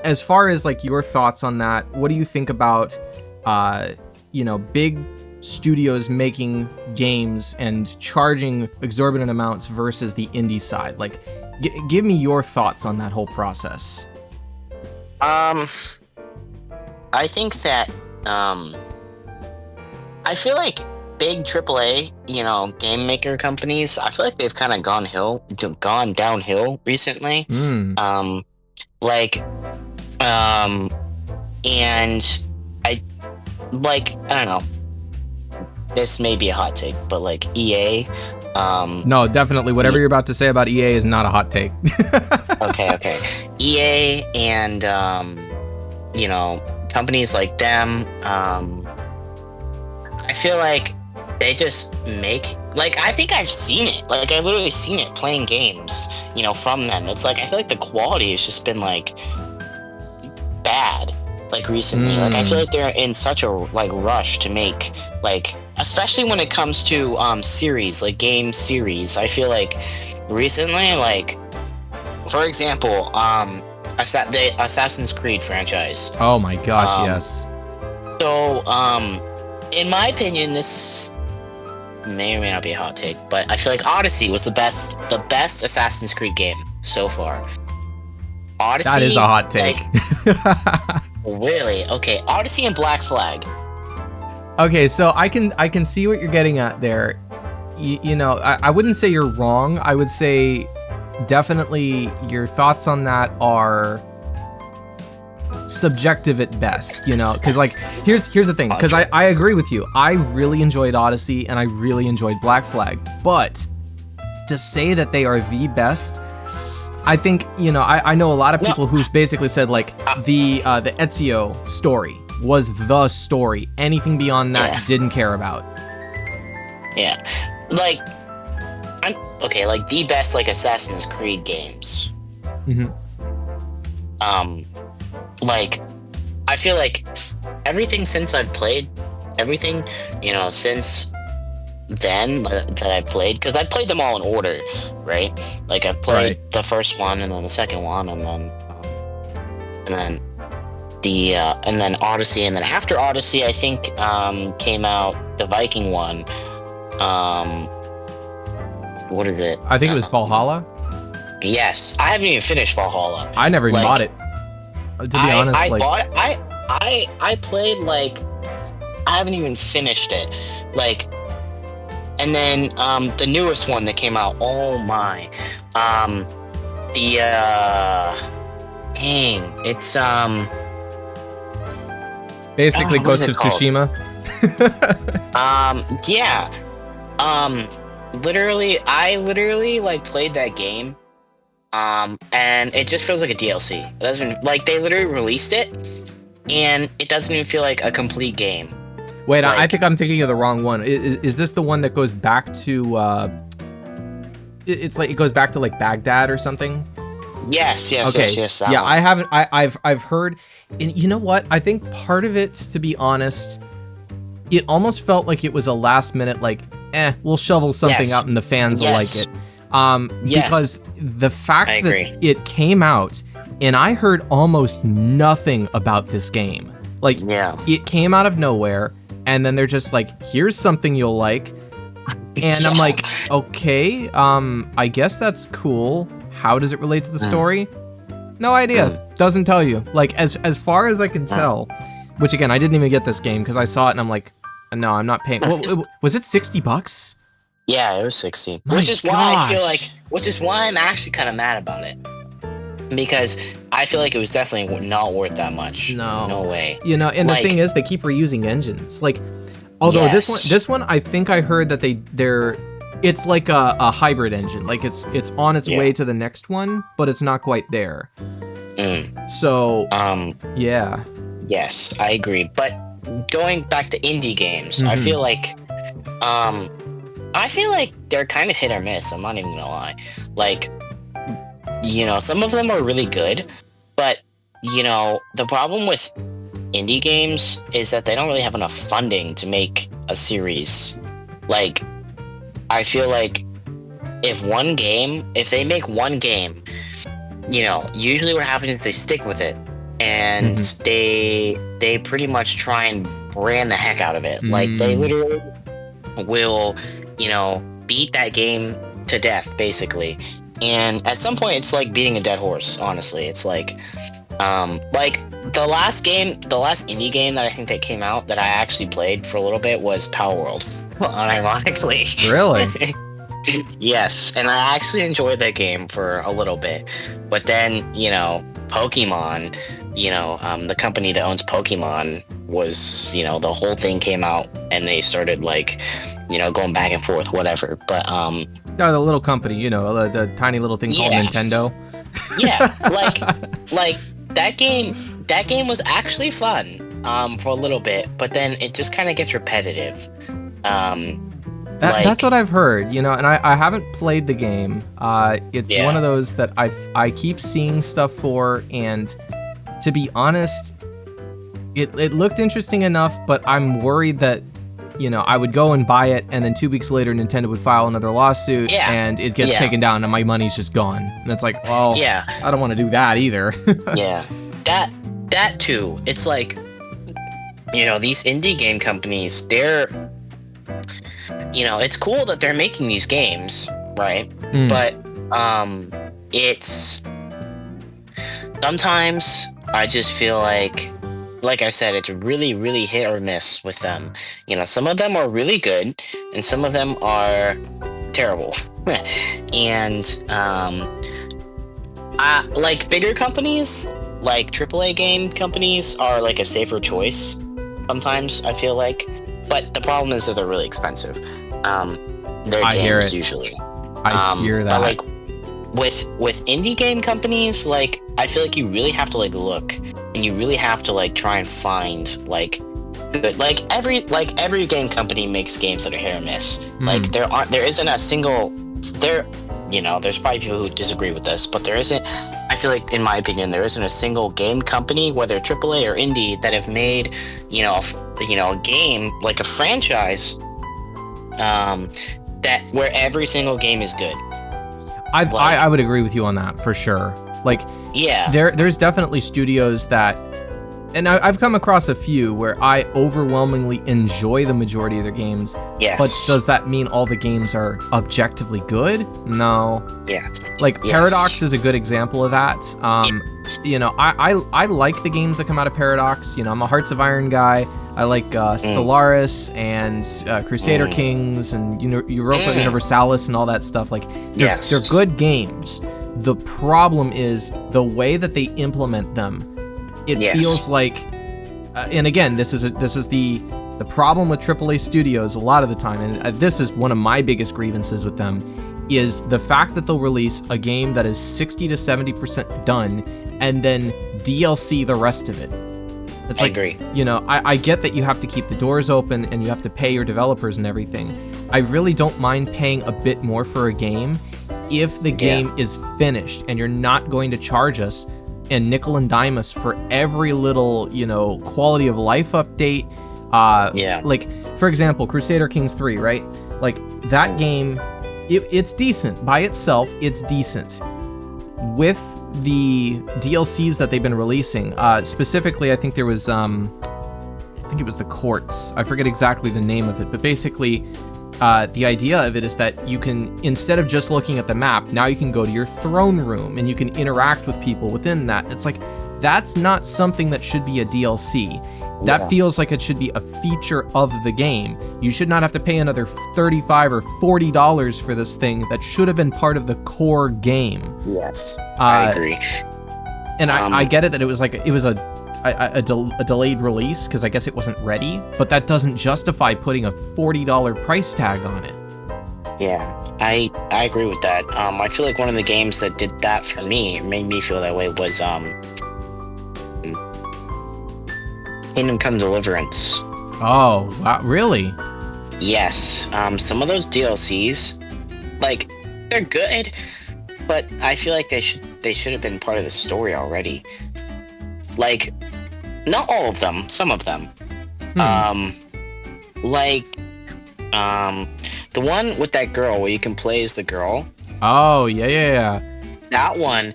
as far as like your thoughts on that, what do you think about, you know, big studios making games and charging exorbitant amounts versus the indie side? Like, give me your thoughts on that whole process. I think that, I feel like big AAA, you know, game maker companies, I feel like they've kind of gone downhill recently. And I don't know, this may be a hot take, but like EA, no, definitely. Whatever you're about to say about EA is not a hot take. Okay. EA and, you know, companies like them, I feel like they just make, like, I think I've seen it. Like, I've literally seen it playing games, you know, from them. It's like, I feel like the quality has just been, like, bad, like, recently. Like, I feel like they're in such a, like, rush to make, like, especially when it comes to series, like game series. I feel like recently, like, for example, the Assassin's Creed franchise. Oh my gosh, yes. So, in my opinion, this may or may not be a hot take, but I feel like Odyssey was the best Assassin's Creed game so far. Odyssey. That is a hot take. Really? Okay, Odyssey and Black Flag. Okay, so I can see what you're getting at there. You know, I wouldn't say you're wrong. I would say definitely your thoughts on that are subjective at best, you know, because like here's the thing, because I agree with you. I really enjoyed Odyssey and I really enjoyed Black Flag, but to say that they are the best, I think, you know, I know a lot of people who's basically said like the Ezio story was the story. Anything beyond that, didn't care about. Yeah, like like the best like Assassin's Creed games. Mm-hmm. Like, I feel like everything since I've played, everything, you know, since then that I played, because I played them all in order, right? Like, I played the first one, and then the second one, and then Odyssey, and then after Odyssey, I think, came out the Viking one. What is it? I think it was Valhalla. Yes, I haven't even finished Valhalla. I never even bought it. To be honest, I played, like, I haven't even finished it, like, and then the newest one that came out, oh my, it's basically Ghost of Tsushima. I literally like played that game. And it just feels like a DLC. It doesn't, like, they literally released it, and it doesn't even feel like a complete game. Wait, like, I think I'm thinking of the wrong one. Is this the one that goes back to, it's like, it goes back to, like, Baghdad or something? Yes. Yeah, I haven't, I've heard, and you know what? I think part of it, to be honest, it almost felt like it was a last minute, like, we'll shovel something out and the fans will like it. Because the fact that it came out and I heard almost nothing about this game. Like, it came out of nowhere, and then they're just like, here's something you'll like. And I'm like, okay, I guess that's cool. How does it relate to the story? No idea. Doesn't tell you. Like, as far as I can tell, which again, I didn't even get this game because I saw it and I'm like, no, I'm not paying. Was it $60? Yeah, it was 60. Which is why I'm actually kind of mad about it. Because I feel like it was definitely not worth that much. No way. You know, and like, the thing is, they keep reusing engines. Like, although this one, I think I heard that it's like a hybrid engine. Like, it's on its way to the next one, but it's not quite there. So, yeah. Yes, I agree. But going back to indie games, I feel like they're kind of hit or miss. I'm not even gonna lie. Like, you know, some of them are really good, but, you know, the problem with indie games is that they don't really have enough funding to make a series. Like, I feel like if they make one game, you know, usually what happens is they stick with it, and they pretty much try and brand the heck out of it. Like, they literally will, you know, beat that game to death, basically. And at some point, it's like beating a dead horse, honestly. It's like the last indie game that I think that came out that I actually played for a little bit was Power World, unironically. Really? Yes, and I actually enjoyed that game for a little bit. But then, you know, Pokemon, you know, the company that owns Pokemon was, you know, the whole thing came out and they started, like, you know, going back and forth, whatever. But the little company, you know, the tiny little thing called Nintendo. Yeah, like that game was actually fun for a little bit, but then it just kind of gets repetitive. That's what I've heard, you know, and I haven't played the game. It's one of those that I keep seeing stuff for, and to be honest, it looked interesting enough, but I'm worried that, you know, I would go and buy it, and then 2 weeks later, Nintendo would file another lawsuit, and it gets taken down, and my money's just gone. And it's like, well, I don't want to do that either. Yeah, that too. It's like, these indie game companies, it's cool that they're making these games, right? But it's sometimes I just feel like I said, it's really, really hit or miss with them. Some of them are really good, and some of them are terrible. And like bigger companies, like AAA game companies, are like a safer choice. Sometimes I feel like, but the problem is that they're really expensive. Their games usually. I hear that. But like with indie game companies, like I feel like you really have to like look, and you really have to like try and find like good. Like every game company makes games that are hit or miss. Like there isn't a single there's probably people who disagree with this, but there isn't. I feel like, in my opinion, there isn't a single game company, whether AAA or indie, that have made a game like a franchise that where every single game is good. I would agree with you on that for sure. Like, yeah, there's definitely studios that, and I've come across a few where I overwhelmingly enjoy the majority of their games. Yes. But does that mean all the games are objectively good? No. Yeah. Like Paradox is a good example of that. I like the games that come out of Paradox. I'm a Hearts of Iron guy. I like Stellaris and Crusader Kings and Europa Universalis and all that stuff. Like, they're good games. The problem is the way that they implement them. It feels like, and again, this is the problem with AAA studios a lot of the time, and this is one of my biggest grievances with them, is the fact that they'll release a game that is 60 to 70% done and then DLC the rest of it. It's like, I agree. I get that you have to keep the doors open and you have to pay your developers and everything. I really don't mind paying a bit more for a game if the game is finished and you're not going to charge us and nickel and dime us for every little, quality of life update. Like, for example, Crusader Kings 3, right? Like, that game, it's decent. By itself, it's decent. With the DLCs that they've been releasing, specifically, I think there was, I think it was the Courts. I forget exactly the name of it, but basically, the idea of it is that you can, instead of just looking at the map, now you can go to your throne room and you can interact with people within that. It's like, that's not something that should be a DLC. That feels like it should be a feature of the game. You should not have to pay another $35 or $40 for this thing that should have been part of the core game. Yes, I agree. And I get it that it was a delayed release because I guess it wasn't ready, but that doesn't justify putting a $40 price tag on it. Yeah, I agree with that. I feel like one of the games that did that for me, made me feel that way, was Kingdom Come Deliverance. Oh, wow, really? Yes. Some of those DLCs, like, they're good, but I feel like they should have been part of the story already. Like, not all of them, some of them. The one with that girl where you can play as the girl. Oh, yeah. That one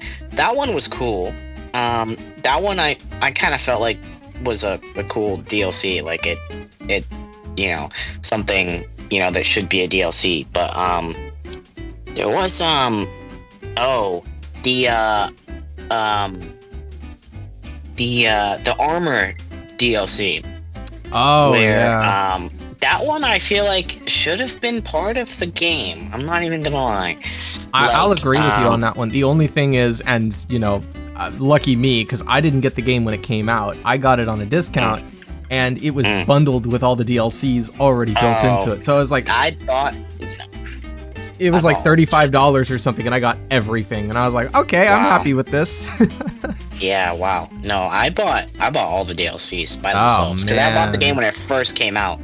was cool. That one I kind of felt like was a cool DLC. Like it something, that should be a DLC. But there was the armor DLC. Oh, where, yeah. That one I feel like should have been part of the game. I'm not even gonna lie. I'll agree with you on that one. The only thing is, and lucky me, because I didn't get the game when it came out. I got it on a discount, and it was bundled with all the DLCs already built into it. So I was like, I thought it was like $35 or something, and I got everything. And I was like, okay, wow. I'm happy with this. Yeah, wow. No, I bought all the DLCs by themselves, because I bought the game when it first came out.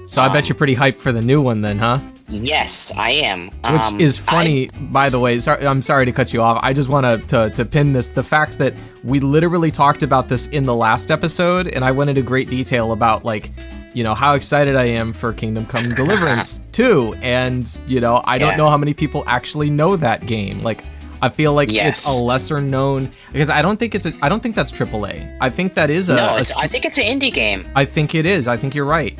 So I bet you're pretty hyped for the new one then, huh? Yes, I am. Which is funny, by the way. I'm sorry to cut you off. I just want to pin this. The fact that we literally talked about this in the last episode, and I went into great detail about, how excited I am for Kingdom Come Deliverance 2. And, I don't know how many people actually know that game. Like, I feel like Yes. it's a lesser known, because I don't think that's AAA. I think that is I think it's an indie game. I think it is. I think you're right.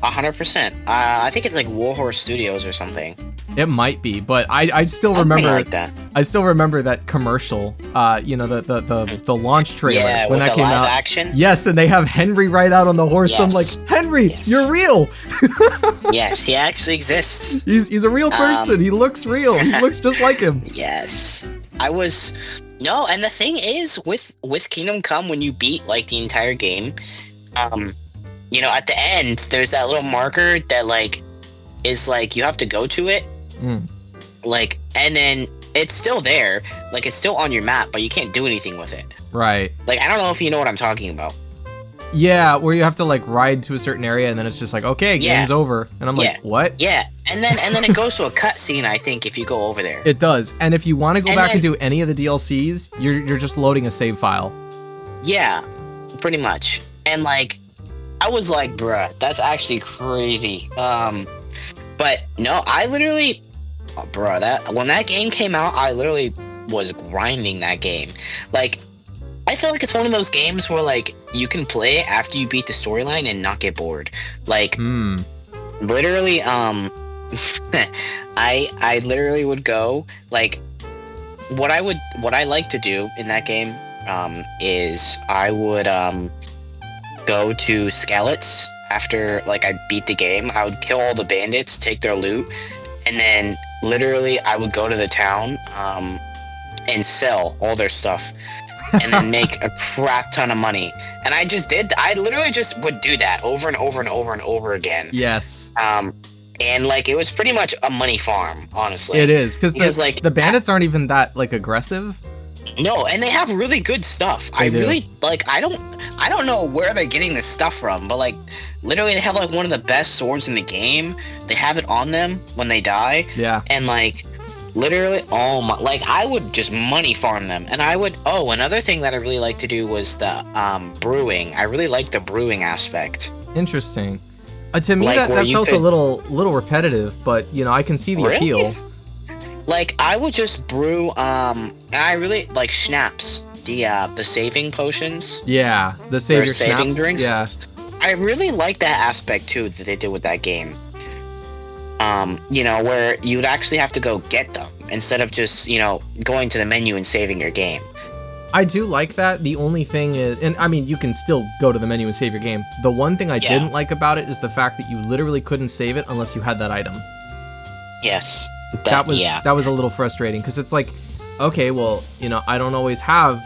100%. I think it's like Warhorse Studios or something. It might be, but I still Something remember like that. I still remember that commercial. The launch trailer Yeah, when with that the came live out. action. Yes, and they have Henry ride out on the horse. So I'm like, Yes. Henry, Yes. you're real. Yes, he actually exists. He's a real person. He looks real. He looks just like him. Yes. No, and the thing is with Kingdom Come, when you beat like the entire game, at the end there's that little marker that like is like you have to go to it. Like, and then it's still there, like it's still on your map, but you can't do anything with it. Right. Like, I don't know if you know what I'm talking about. Yeah, where you have to like ride to a certain area and then it's just like, okay, game's over. And I'm like, what? Yeah. And then it goes to a cutscene, I think, if you go over there. It does. And if you want to go back then- and do any of the DLCs, you're just loading a save file. Yeah, pretty much. And like, I was like, bruh, that's actually crazy. But no, I literally, when that game came out, I literally was grinding that game. Like, I feel like it's one of those games where like you can play it after you beat the storyline and not get bored. Like, literally, I literally would go like, what I like to do in that game, is I would go to Skeleton after like I beat the game. I would kill all the bandits, take their loot, and then literally I would go to the town and sell all their stuff and then make a crap ton of money. And I literally just would do that over and over and over and over again. Yes. And like it was pretty much a money farm, honestly. It is, because like the bandits aren't even that like aggressive. No, and they have really good stuff. They do. Really like. I don't know where they're getting this stuff from, but like, literally, they have like one of the best swords in the game. They have it on them when they die. Yeah. And like, literally, I would just money farm them, and I would. Oh, another thing that I really like to do was the brewing. I really like the brewing aspect. Interesting. To me, Like, that where you felt a could- little repetitive, but I can see the Really? appeal. Like, I would just brew. And I really like schnapps. The saving potions. Yeah, the savior saving schnapps. drinks? Yeah. I really like that aspect too that they did with that game. Where you'd actually have to go get them instead of just, going to the menu and saving your game. I do like that. The only thing is, and I mean, you can still go to the menu and save your game. The one thing I didn't like about it is the fact that you literally couldn't save it unless you had that item. Yes. That was a little frustrating, because it's like, okay, well, I don't always have,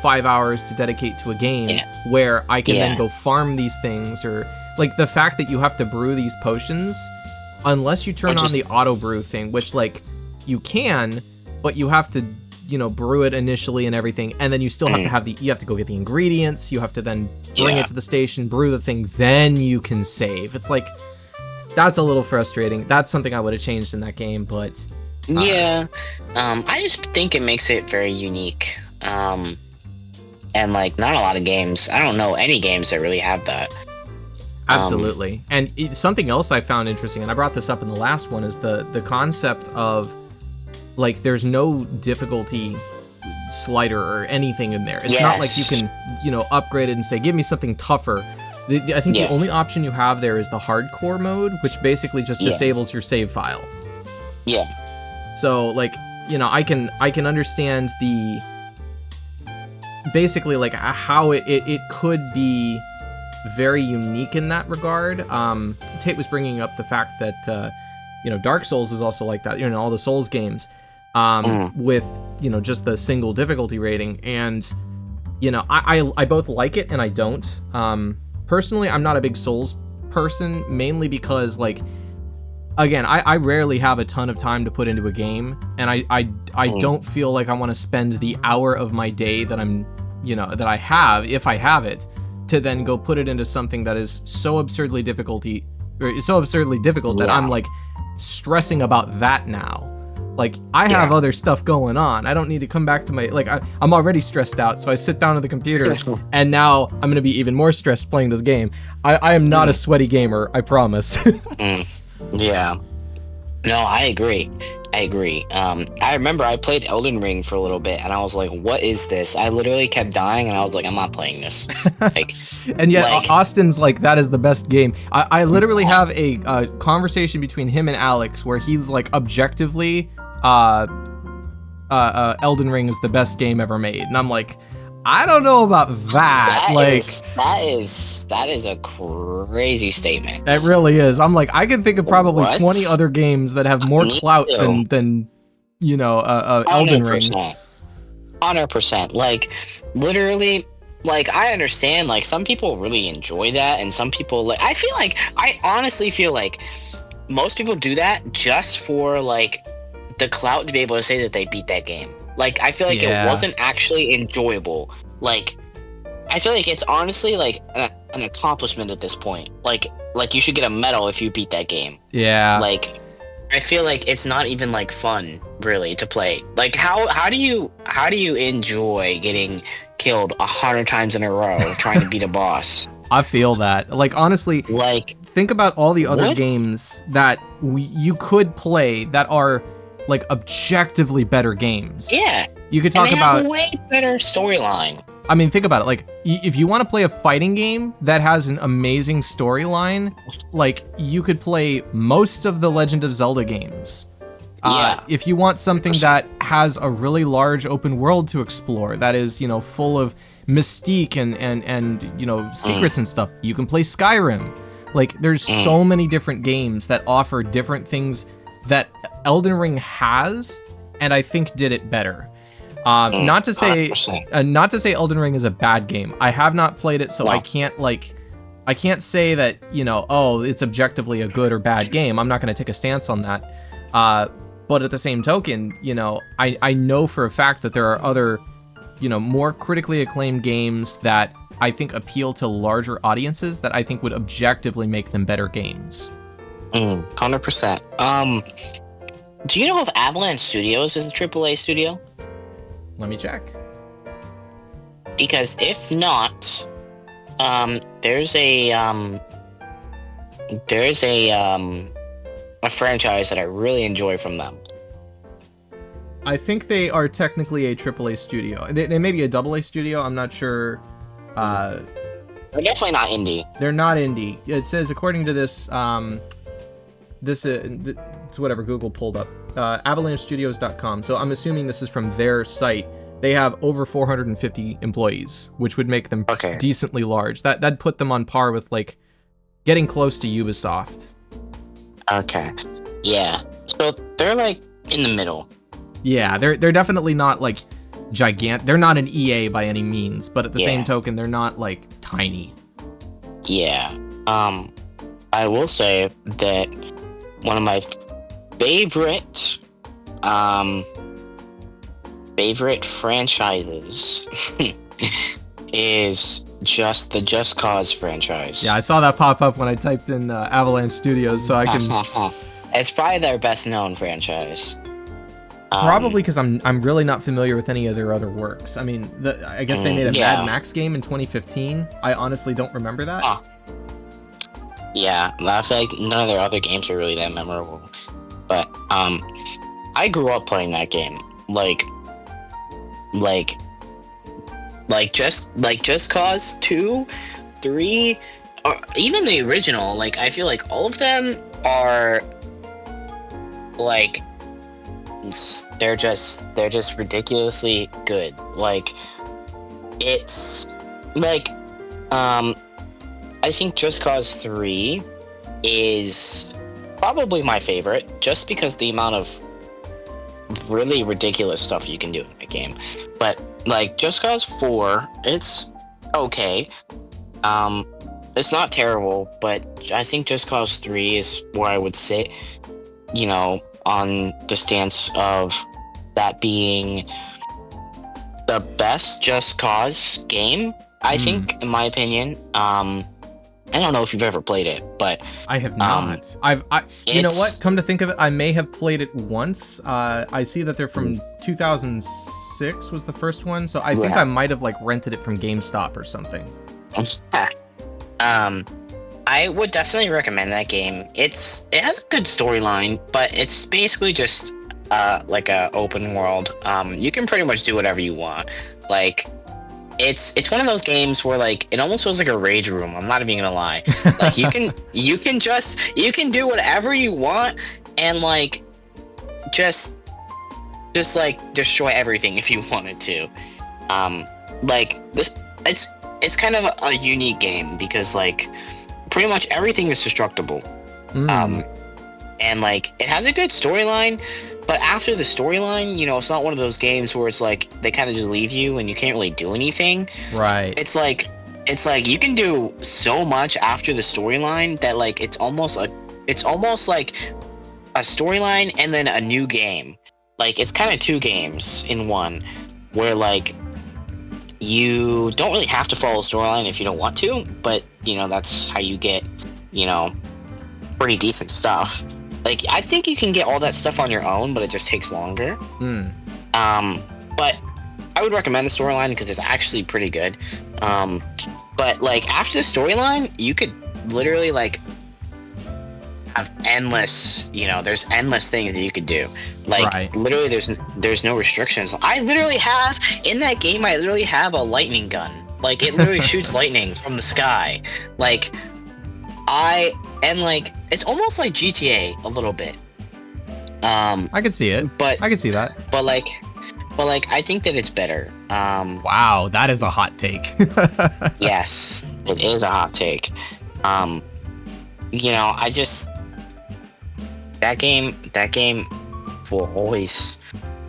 5 hours to dedicate to a game where I can then go farm these things, or like the fact that you have to brew these potions unless you turn on the auto brew thing, which like you can, but you have to, brew it initially and everything, and then you still have to have you have to go get the ingredients, you have to then bring it to the station, brew the thing, then you can save. It's like, that's a little frustrating. That's something I would have changed in that game, but I just think it makes it very unique. And like, not a lot of games. I don't know any games that really have that. Absolutely. And something else I found interesting, and I brought this up in the last one, is the concept of like, there's no difficulty slider or anything in there. It's not like you can, upgrade it and say, give me something tougher. I think the only option you have there is the hardcore mode, which basically just disables your save file. Yeah. So like, I can understand the basically like how it could be very unique in that regard. Tate was bringing up the fact that Dark Souls is also like that. All the Souls games with just the single difficulty rating, and I both like it and I don't. Personally, I'm not a big Souls person, mainly because like, again, I rarely have a ton of time to put into a game, and I don't feel like I want to spend the hour of my day that I'm that I have, if I have it, to then go put it into something that is so absurdly difficult that I'm like stressing about that now. Like, I have other stuff going on. I don't need to come back to my, like, I'm already stressed out, so I sit down at the computer, and now I'm going to be even more stressed playing this game. I am not a sweaty gamer, I promise. Yeah. No, I agree. I agree. I remember I played Elden Ring for a little bit, and I was like, "What is this?" I literally kept dying, and I was like, "I'm not playing this." Like, And yet like, Austin's like, that is the best game. I literally have a conversation between him and Alex where he's like, objectively, Elden Ring is the best game ever made, and I'm like, I don't know about that. that is a crazy statement. It really is. I'm like, I can think of probably What? 20 other games that have more Me clout too. than Elden Ring. 100%. Like, literally, like, I understand, like, some people really enjoy that, and some people, like, I honestly feel like most people do that just for, like, the clout to be able to say that they beat that game. Like, I feel like Yeah. it wasn't actually enjoyable. Like, I feel like it's honestly, like, an accomplishment at this point. Like, you should get a medal if you beat that game. Yeah. Like, I feel like it's not even like fun really to play. Like how do you enjoy getting killed 100 times in a row trying to beat a boss? I feel that. Like, honestly, Like, think about all the other what? games that you could play that are like objectively better games. Yeah. You could talk and they about have a way better storyline. I mean, think about it. Like, if you want to play a fighting game that has an amazing storyline, like, you could play most of the Legend of Zelda games. Yeah. If you want something that has a really large open world to explore, that is, full of mystique and secrets and stuff, you can play Skyrim. Like, there's so many different games that offer different things that Elden Ring has, and I think did it better. Not to say Elden Ring is a bad game. I have not played it, so I can't say that, it's objectively a good or bad game. I'm not going to take a stance on that. But at the same token, I know for a fact that there are other, more critically acclaimed games that I think appeal to larger audiences that I think would objectively make them better games. 100%. Do you know if Avalanche Studios is a AAA studio? Let me check. Because if not, there's a franchise that I really enjoy from them. I think they are technically a AAA studio. They may be a AA studio. I'm not sure. They're definitely not indie. They're not indie. It says, according to this, it's whatever Google pulled up, avalanchestudios.com. So I'm assuming this is from their site. They have over 450 employees, which would make them decently large. That'd put them on par with, like, getting close to Ubisoft. Okay. Yeah. So they're, like, in the middle. Yeah, they're definitely not, like, gigantic. They're not an EA by any means, but at the same token, they're not, like, tiny. Yeah. I will say that one of my favorite franchises is the Just Cause franchise. Yeah, I saw that pop up when I typed in Avalanche Studios, so I can... It's probably their best known franchise. Probably because I'm really not familiar with any of their other works. I mean, I guess they made a Mad Max game in 2015. I honestly don't remember that. Yeah, I feel like none of their other games are really that memorable. But I grew up playing that game. Just Cause 2, 3, or even the original. Like, I feel like all of them are like, they're just ridiculously good. Like, it's like I think Just Cause 3 is probably my favorite, just because the amount of really ridiculous stuff you can do in that game. But like Just Cause 4, it's okay. It's not terrible, but I think Just Cause 3 is where I would sit, on the stance of that being the best Just Cause game, I think, in my opinion. I don't know if you've ever played it, but I have not. You know what? Come to think of it, I may have played it once. I see that they're from 2006 was the first one, so I think I might have like rented it from GameStop or something. I would definitely recommend that game. It has a good storyline, but it's basically just like a open world. You can pretty much do whatever you want. Like, it's one of those games where like it almost feels like a rage room. I'm not even gonna lie. Like you can do whatever you want and like just like destroy everything if you wanted to. Like this, it's kind of a unique game because like pretty much everything is destructible. And like it has a good storyline, but after the storyline, you know, it's not one of those games where it's like they kind of just leave you and you can't really do anything. Right. It's like you can do so much after the storyline that like it's almost like a storyline and then a new game. Like it's kind of two games in one, where like you don't really have to follow a storyline if you don't want to, but you know that's how you get, you know, pretty decent stuff. Like I think you can get all that stuff on your own, but it just takes longer. But I would recommend the storyline because it's actually pretty good. But like after the storyline, you could literally like have endless, you know, there's endless things that you could do. Like literally there's no restrictions. I literally have in that game, I literally have a lightning gun. Like it literally shoots lightning from the sky. Like like it's almost like GTA a little bit. I could see it. But I could see that. But like I think that it's better. Wow, that is a hot take. Yes, it is a hot take. You know, I just that game will always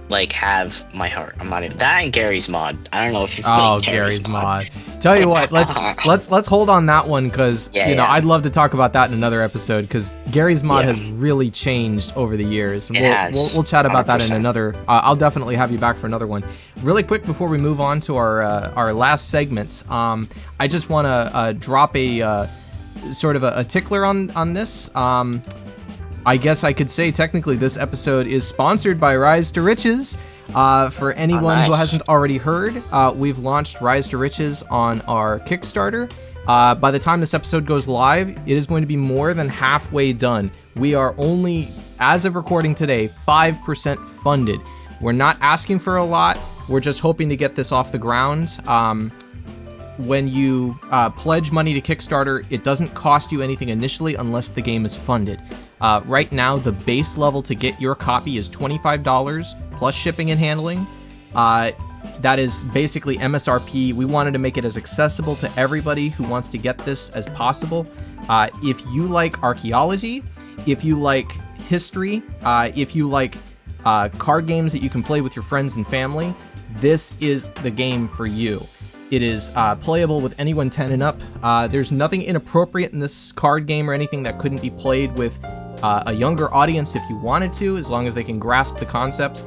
like have my heart. I'm not even that and Gary's mod. I don't know if you've played Gary's mod. Tell you what, let's hold on that one because you know I'd love to talk about that in another episode because Gary's mod has really changed over the years. We'll chat about 100%. That in another. I'll definitely have you back for another one. Really quick before we move on to our last segment, I just want to drop a sort of a tickler on this. I guess I could say technically this episode is sponsored by Rise to Riches. For anyone who hasn't already heard, we've launched Rise to Riches on our Kickstarter. By the time this episode goes live, it is going to be more than halfway done. We are only, as of recording today, 5% funded. We're not asking for a lot. We're just hoping to get this off the ground. When you pledge money to Kickstarter, it doesn't cost you anything initially unless the game is funded. Right now, the base level to get your copy is $25 plus shipping and handling. That is basically MSRP. We wanted to make it as accessible to everybody who wants to get this as possible. If you like archaeology, if you like history, if you like card games that you can play with your friends and family, this is the game for you. It is playable with anyone 10 and up. There's nothing inappropriate in this card game or anything that couldn't be played with a younger audience if you wanted to, as long as they can grasp the concepts.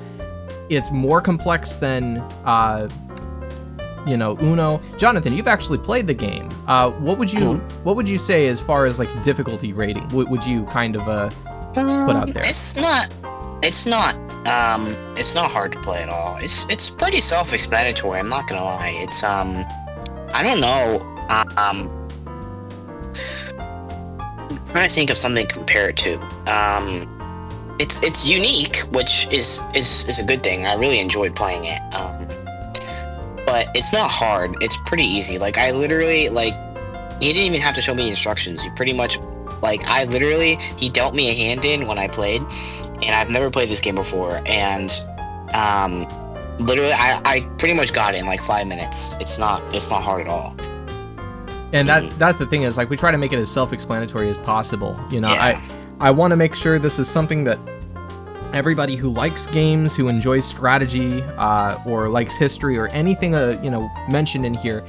It's more complex than, Uno. Jonathan, you've actually played the game. What would you say as far as like difficulty rating? Would you kind of put out there? It's not hard to play at all. It's pretty self-explanatory. I'm not gonna lie. It's I don't know. I'm trying to think of something to compare it to. It's unique, which is a good thing. I really enjoyed playing it. But it's not hard. It's pretty easy. Like I literally he didn't even have to show me instructions. You pretty much he dealt me a hand in when I played, and I've never played this game before, and literally I pretty much got it in like 5 minutes. It's not hard at all. And that's the thing is like we try to make it as self-explanatory as possible. You know, I want to make sure this is something that everybody who likes games, who enjoys strategy, or likes history or anything mentioned in here,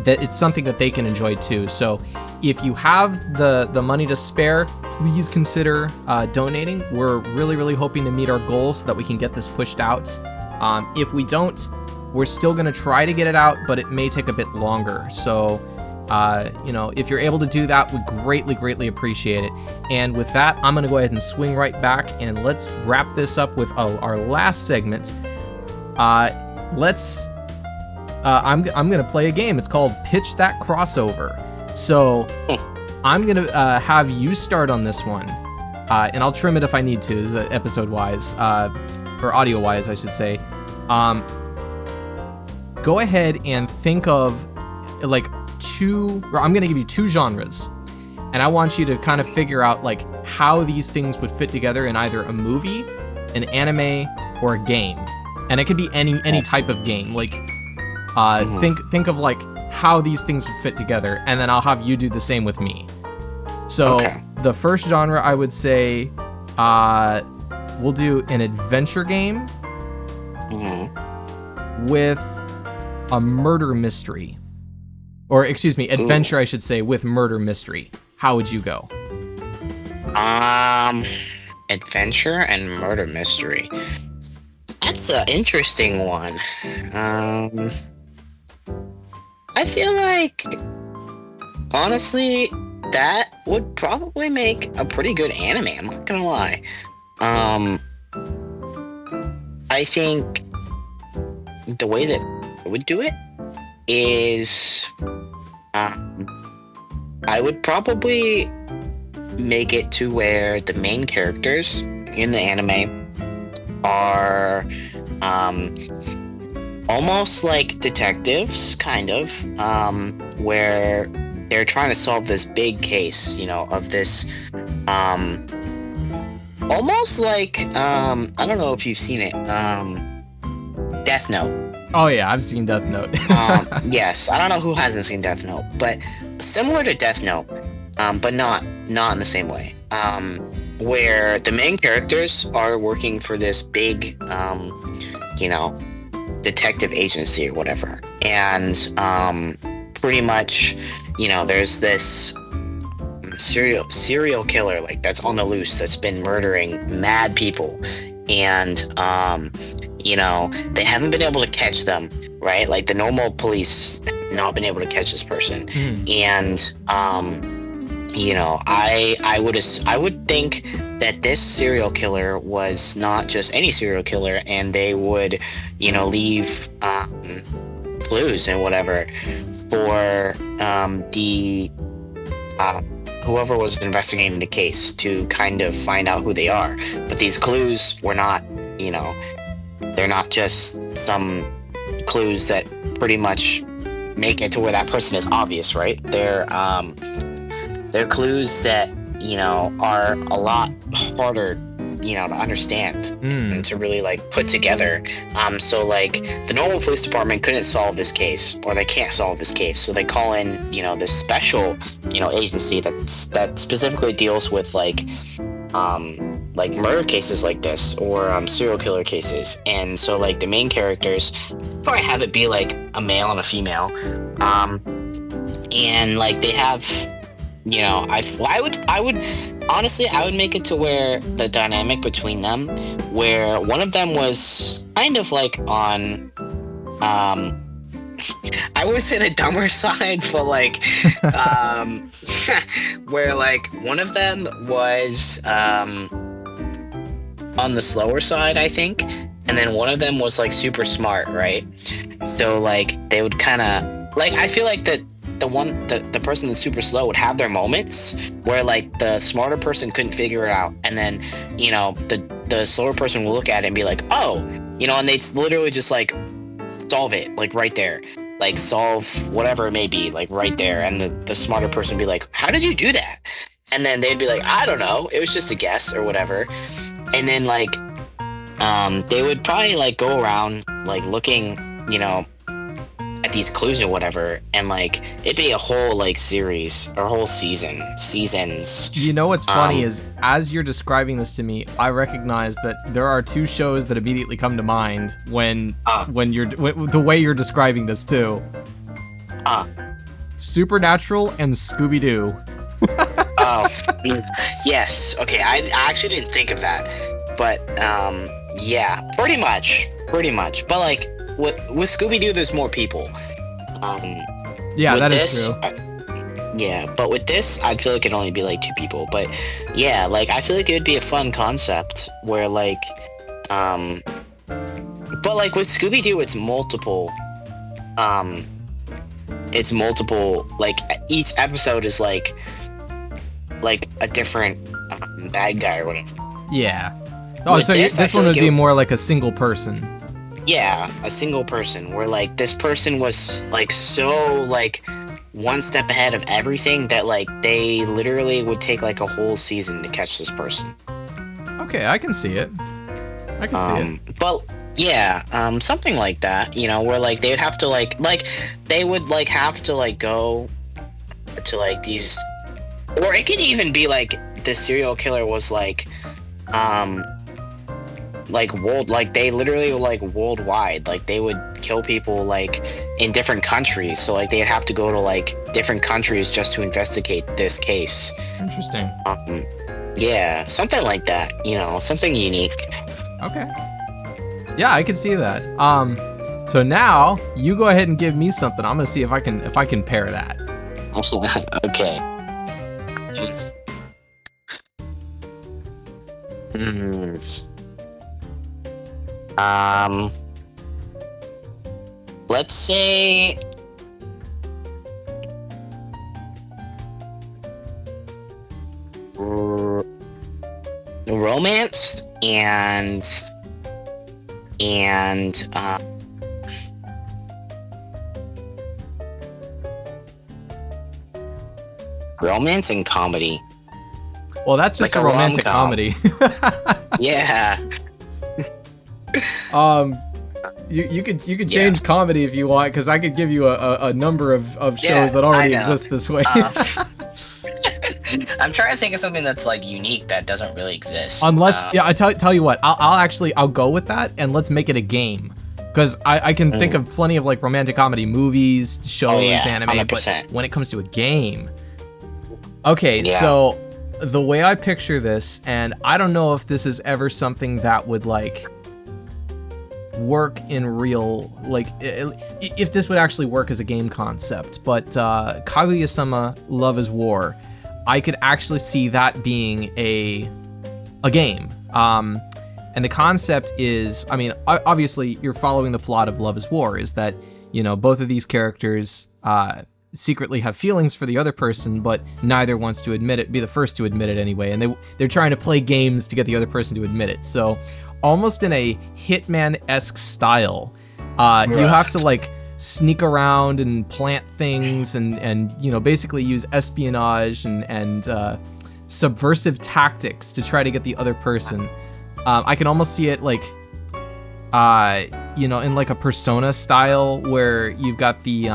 that it's something that they can enjoy too. So if you have the money to spare, please consider donating. We're really hoping to meet our goals so that we can get this pushed out. If we don't, we're still going to try to get it out, but it may take a bit longer. So if you're able to do that, we greatly appreciate it. And with that, I'm going to go ahead and swing right back and let's wrap this up with our last segment. I'm going to play a game. It's called Pitch That Crossover. So I'm going to have you start on this one. And I'll trim it if I need to, episode-wise. or audio-wise, I should say, go ahead and think of like I'm going to give you 2 genres, and I want you to kind of figure out like how these things would fit together in either a movie, an anime, or a game. And it could be any type of game. Like, think of like how these things would fit together, and then I'll have you do the same with me. So the first genre, I would say, we'll do an adventure game with a murder mystery. Or, excuse me, adventure, I should say, with murder mystery. How would you go? Adventure and murder mystery. That's an interesting one. I feel like, honestly, that would probably make a pretty good anime. I'm not gonna lie. I think the way that I would do it is, I would probably make it to where the main characters in the anime are almost like detectives, kind of, where they're trying to solve this big case, of this, almost like, I don't know if you've seen it, Death Note. Oh yeah, I've seen Death Note. Yes, I don't know who hasn't seen Death Note, but similar to Death Note, but not in the same way. Where the main characters are working for this big, detective agency or whatever, and pretty much, there's this serial killer like that's on the loose that's been murdering mad people, and they haven't been able to catch them, right? Like the normal police have not been able to catch this person, and I would think that this serial killer was not just any serial killer, and they would, leave clues and whatever for the whoever was investigating the case to kind of find out who they are. But these clues were not, they're not just some clues that pretty much make it to where that person is obvious, right? They're clues that, are a lot harder, to understand and to really like put together. So like the normal police department couldn't solve this case, or they can't solve this case. So they call in, this special, agency that specifically deals with like murder cases like this, or serial killer cases. And so like the main characters probably have it be like a male and a female, and like they have, I would honestly, I would make it to where the dynamic between them, where one of them was kind of like on, I would say the dumber side, but like, where like one of them was on the slower side, I think, and then one of them was like super smart, right? So like they would kind of like, I feel like that the person that's super slow would have their moments where like the smarter person couldn't figure it out, and then the slower person will look at it and be like, oh, and they'd literally just like solve it like right there, like solve whatever it may be like right there, and the smarter person would be like, how did you do that? And then they'd be like, I don't know, it was just a guess or whatever. And then like they would probably like go around like looking at these clues or whatever, and like it'd be a whole like series or whole seasons. What's funny is, as you're describing this to me, I recognize that there are 2 shows that immediately come to mind when the way you're describing this too. Supernatural and Scooby-Doo. Oh, yes. Okay, I actually didn't think of that, but yeah, pretty much. But like with Scooby-Doo, there's more people. Yeah, that is true. Yeah, but with this, I feel like it'd only be like 2 people. But yeah, like I feel like it'd be a fun concept where like, but like with Scooby-Doo, it's multiple. Like each episode is like a different bad guy or whatever. Yeah. Oh, so this one would be more like a single person. Yeah, a single person where like this person was like so like one step ahead of everything that like they literally would take like a whole season to catch this person. Okay, I can see it. I can see it. But yeah, something like that, you know, where like they'd have to like they would like have to like go to like these, or it could even be like the serial killer was like they literally were like worldwide, like they would kill people like in different countries, so like they'd have to go to like different countries just to investigate this case. Interesting. Yeah, something like that, you know, something unique. Okay. Yeah, I can see that. So now you go ahead and give me something. I'm gonna see if I can pair that. Okay. Let's say romance and romance and comedy. Well, that's just like a romantic comedy. Yeah. You could change comedy if you want, because I could give you a number of shows that already exist this way. I'm trying to think of something that's like unique that doesn't really exist. Unless, I tell you what, I'll go with that, and let's make it a game, because I can think of plenty of like romantic comedy movies, shows, anime, 100%. But when it comes to a game, okay, so the way I picture this, and I don't know if this is ever something that would like work in real, like if this would actually work as a game concept, but Kaguya-sama Love is War, I could actually see that being a game. And the concept is, I mean, obviously you're following the plot of Love is War, is that, you know, both of these characters secretly have feelings for the other person, but neither wants to admit it, be the first to admit it anyway, and they're trying to play games to get the other person to admit it. So almost in a Hitman-esque style, you have to like sneak around and plant things and you know, basically use espionage and subversive tactics to try to get the other person. I can almost see it like you know, in like a Persona style, where you've got the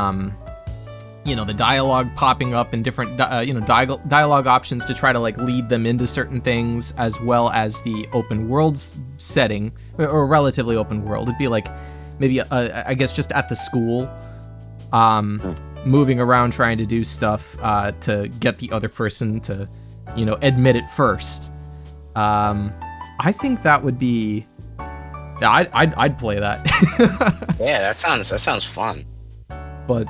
you know, the dialogue popping up in different you know, dialogue options to try to like lead them into certain things, as well as the open world setting, or relatively open world. It'd be like maybe I guess just at the school, moving around trying to do stuff to get the other person to, you know, admit it first. I think that would be, I'd play that. Yeah, that sounds fun. But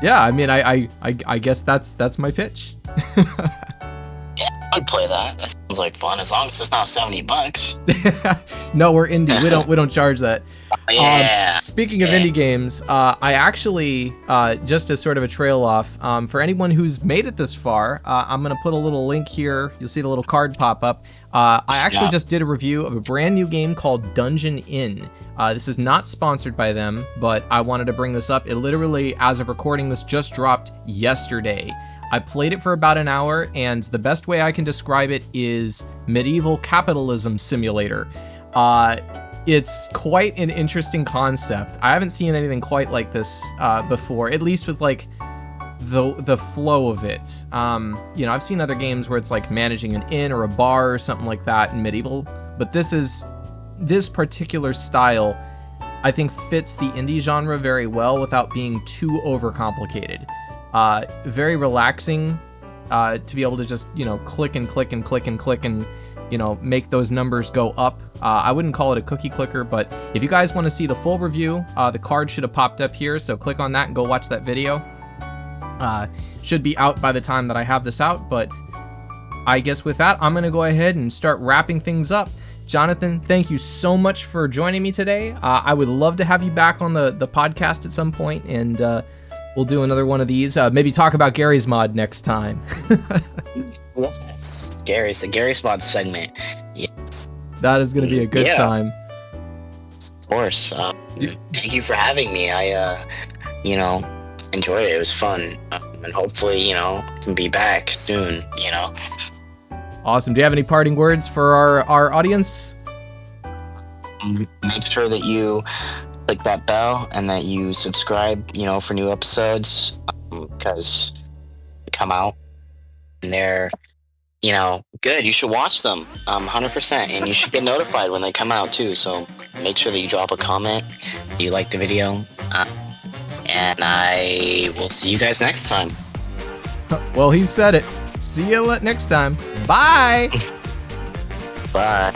yeah, I mean, I guess that's my pitch. Yeah, I'd play that. That sounds like fun, as long as it's not $70. No, we're indie. We don't charge that. Yeah. Speaking of indie games, I actually just as sort of a trail off, for anyone who's made it this far, I'm gonna put a little link here. You'll see the little card pop up. I actually just did a review of a brand new game called Dungeon Inn. This is not sponsored by them, but I wanted to bring this up. It literally, as of recording this, just dropped yesterday. I played it for about an hour, and the best way I can describe it is medieval capitalism simulator. It's quite an interesting concept. I haven't seen anything quite like this before, at least with like the flow of it. You know, I've seen other games where it's like managing an inn or a bar or something like that in medieval, but this particular style, I think, fits the indie genre very well without being too overcomplicated. Very relaxing to be able to just, you know, click and click and click and click and, you know, make those numbers go up. I wouldn't call it a cookie clicker, but if you guys want to see the full review, the card should have popped up here, so click on that and go watch that video. Should be out by the time that I have this out, but I guess with that, I'm going to go ahead and start wrapping things up. Jonathan, thank you so much for joining me today. I would love to have you back on the podcast at some point, and we'll do another one of these. Maybe talk about Gary's Mod next time. Yes, Gary's Mod segment. Yes. That is going to be a good time. Of course. Thank you for having me. I, enjoyed it. It was fun. And hopefully, can be back soon, Awesome. Do you have any parting words for our audience? Make sure that you click that bell and that you subscribe, for new episodes, because they come out and they're, good. You should watch them, 100%, and you should get notified when they come out too. So make sure that you drop a comment if you like the video, and I will see you guys next time. Well, he said it. See you next time. Bye. Bye.